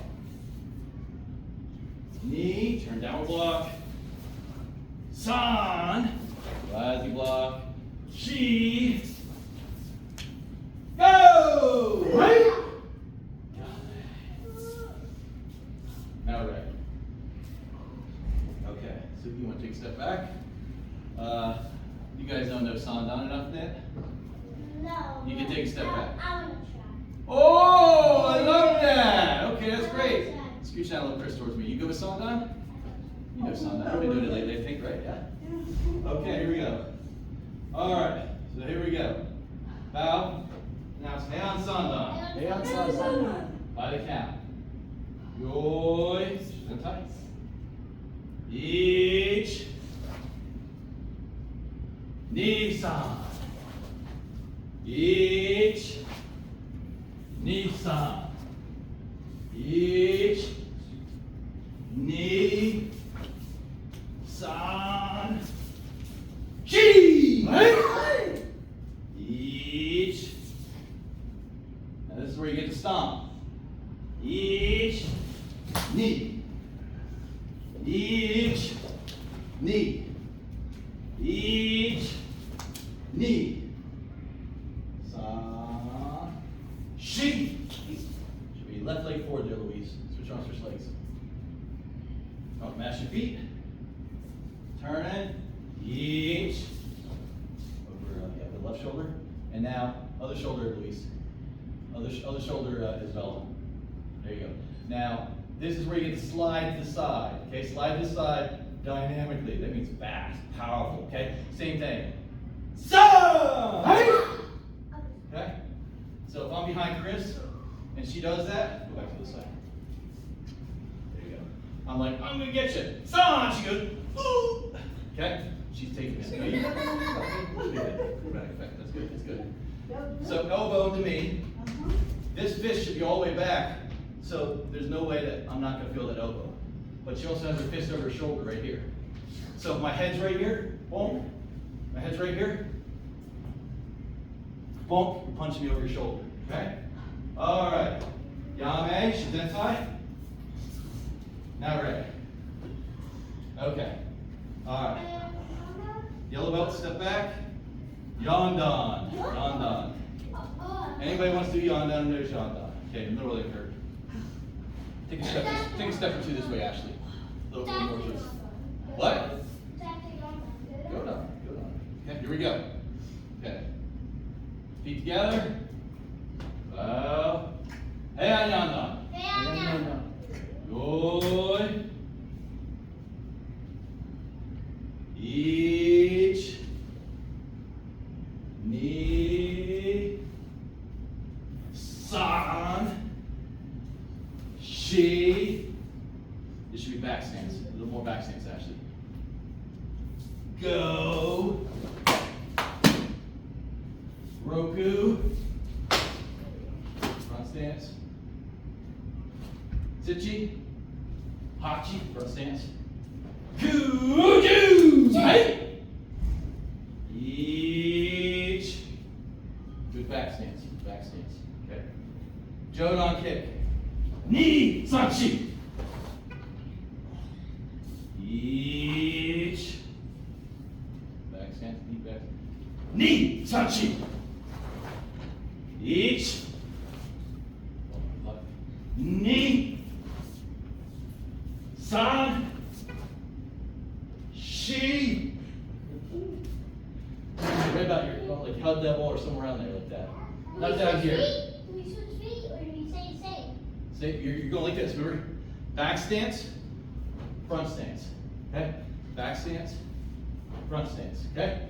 Knee. Turn downward block. San. Rising block. She. Go! Right? Now right. Okay, so you want to take a step back. You guys don't know sandan enough yet? No. You can take a step back. I want to try. Oh, I love that. Okay, that's great. Scooch down a little, Chris, towards me. You go with sandan? You know sandan. You've been doing it lately, I think, right? Yeah? Okay, here we go. All right, so here we go. Bow. Now it's heian sandan. Heian sandan. By the count. Yoi. Stand tight. Each. Nisan. Each. Nisan. Each. Ni. San. Chi. Each. Now this is where you get to stomp. Each. Knee. Each. Knee. Each. Knee. Sa. She. Should be left leg forward there, Louise. Switch arms, switch legs. Don't mash your feet. Turn it. Each. Over the left shoulder. And now, other shoulder, Louise. Other shoulder, Isabella. There you go. Now, this is where you get to slide to the side. Okay, slide to the side dynamically. That means fast, powerful. Okay, same thing. So, okay. So if I'm behind Chris and she does that, go back to the side. There you go. I'm like, I'm gonna get you. Son, she goes, ooh. Okay, she's taking it. No, that's good. That's good. So elbow to me. This fist should be all the way back. So there's no way that I'm not going to feel that elbow. But she also has her fist over her shoulder right here. So if my head's right here, boom. My head's right here, boom. You're punching me over your shoulder. Okay? All right. Yame, shidentai. Now ready. Okay. All right. Yellow belt, step back. Yondon. Yondon. Anybody wants to do yondon, there's yondon. Okay, in the middle of the curve. Take a step or two this way, Ashley. A little more to this. What? Godan. Okay, here we go. Okay. Feet together. Heian yondon. Good. Each knee, san, she. This should be back stance. A little more back stance, actually. Go. Roku. Front stance. Sichi. Hachi. Front stance. Kuju. Right? Each. Good back stance. Back stance. Okay. Shodan kick. Knee. Sanchi. Each. Back stance. Knee back. Knee. Sanchi. Each. Knee. San. She. Right about here, like hug that wall or somewhere around there like that. Not down here. Do we switch feet or do we say the same? Say you're going like this. Remember, back stance, front stance. Okay, back stance, front stance. Okay.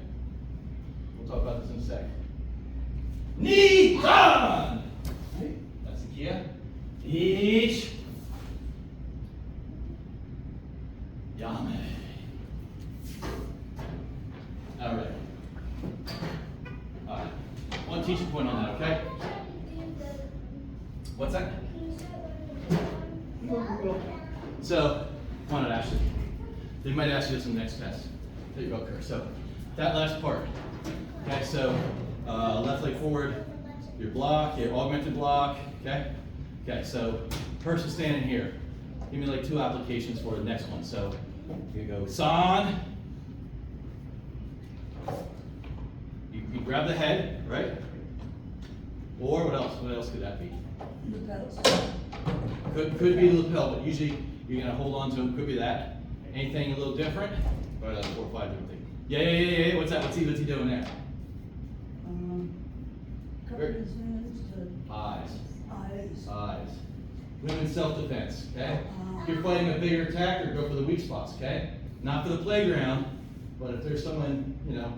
We'll talk about this in a second. Knee on. That's the key. Each. Yame. All right. All right. One teaching point on that, okay? What's that? So, come on, Ashley. They might ask you this in the next test. There you go, Kerr. So, that last part. Okay, so left leg forward, your block, your augmented block. Okay. Okay, so person standing here. Give me like 2 applications for the next one. So, here you go. San. You grab the head, right? Or what else? What else could that be? Lapels. Could be the lapel, but usually you're gonna hold on to them. Could be that. Anything a little different? Or that's 4 or 5 different things. Yeah. What's that? What's he doing there? Cover his hands to Eyes. eyes. Women's self-defense, okay? If you're fighting a bigger attacker, go for the weak spots, okay? Not for the playground, but if there's someone, you know,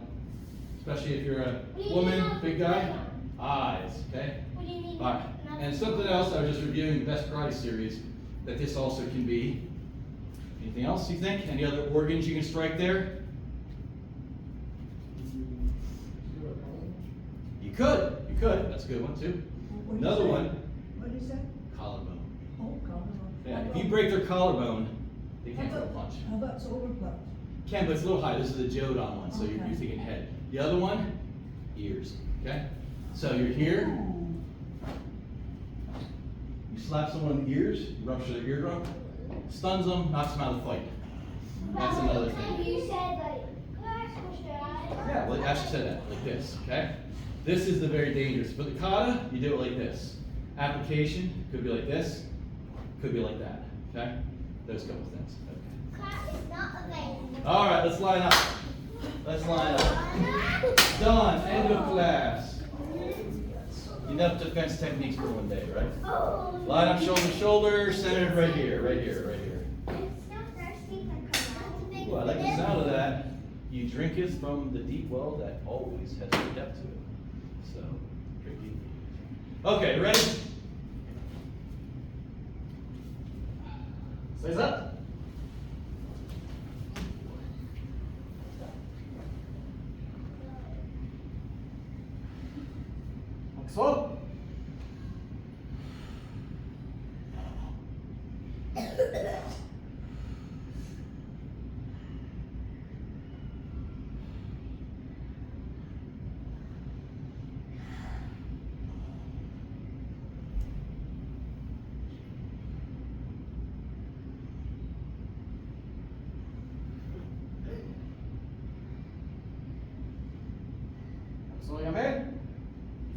especially if you're a woman, big guy, eyes, okay? What do you mean? All right. And something else, I was just reviewing the Best Karate series, that this also can be. Anything else you think? Any other organs you can strike there? You could. That's a good one too. What'd you Another say? one, What'd you say? collarbone. Oh, collarbone. Yeah, if you break their collarbone, they can't throw a punch. How about shoulder blocks? Can, but it's a little high. This is the Jodan one, so you're Okay. thinking head. The other one, ears. Okay? So you're here, you slap someone in the ears, you rupture their eardrum, stuns them, knocks them out of the fight. That's another thing. You said like, can I ask a question? Yeah, well, Ashley said that, like this, okay? This is the very dangerous. For the kata, you do it like this. Application could be like this, could be like that, okay? Those couple things. Okay. Class is not available. All right, let's line up. Let's line up. Done. End of class. Enough defense techniques for one day, right? Oh. Line up, shoulder to shoulder, centered right here, right here, right here. It's not thirsty for Ooh, I like the sound of that. You drinketh from the deep well that always has a depth to it. So, drink deep. Okay, ready? Stays up. Slow.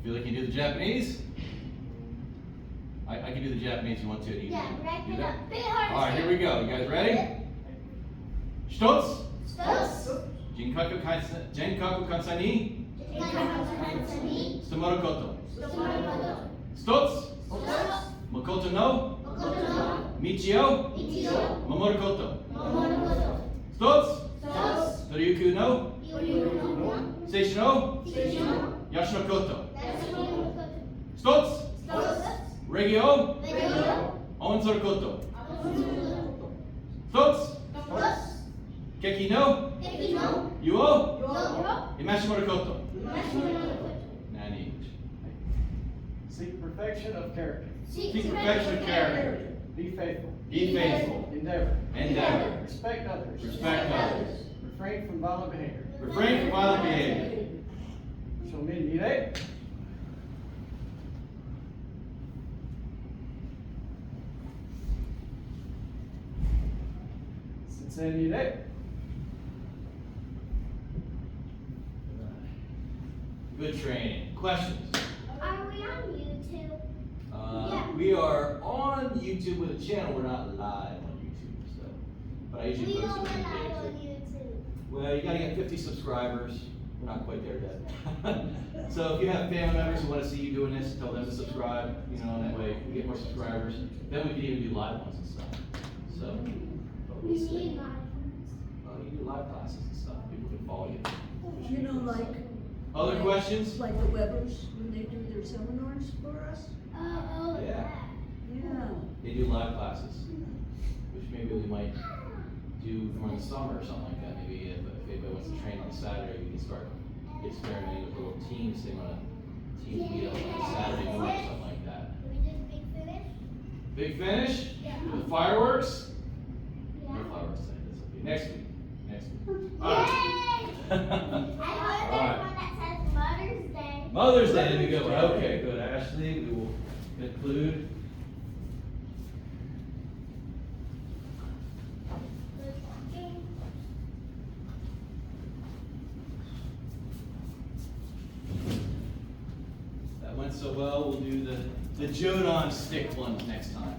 Feel like you can do the Japanese? I can do the Japanese if you want to. Do you Yeah, but I do can that? big hard. All right, here we go. You guys ready? Shitotsu. Stop. Genkaku kansai ni sumaru koto. Stotsu. Makoto no michi o mamoru koto. Stotsu. Toryuku no seishu no yashi no koto. Stotsu. Regi o onsoru koto. Stotsu. Keki no yu o imashimaru koto. Nani. Seek perfection of character. Seek perfection of character. Be faithful. Be faithful. Endeavor. Endeavor. Respect others. Respect others. Refrain from violent behavior. Refrain from violent behavior. Show me nide. Sensei nide. Good training. Questions? Are we on YouTube? Yeah. We are on YouTube with a channel. We're not live on YouTube, so. But I usually We post don't it every live day. on too. YouTube. Well, you gotta get 50 subscribers. We're not quite there yet. So if you have family members who want to see you doing this, tell them to subscribe. You know, and that way we get more subscribers. Then we can even do live ones and stuff. So. But We we'll see. need live You can do live classes and stuff. People can follow you. You know, like, Other questions? like the Webbers, when they do their seminars for us? Oh, Yeah. Yeah. They do live classes, which maybe we might do during the summer or something like that. Maybe if anybody wants to train on Saturday, we can start experimenting with little teams thing on a team meetup on Saturday morning or something like that. Can we just big finish? Big finish? Yeah. With fireworks? Yeah. No fireworks tonight. This will be next week. Next week. Yay! All right. I hope there's one that says Mother's Day. Mother's Day, there we go. Okay, good. Ashley, we will conclude. That went so well, we'll do the Jodan stick ones next time.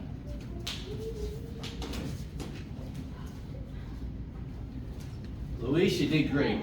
Luis, you did great.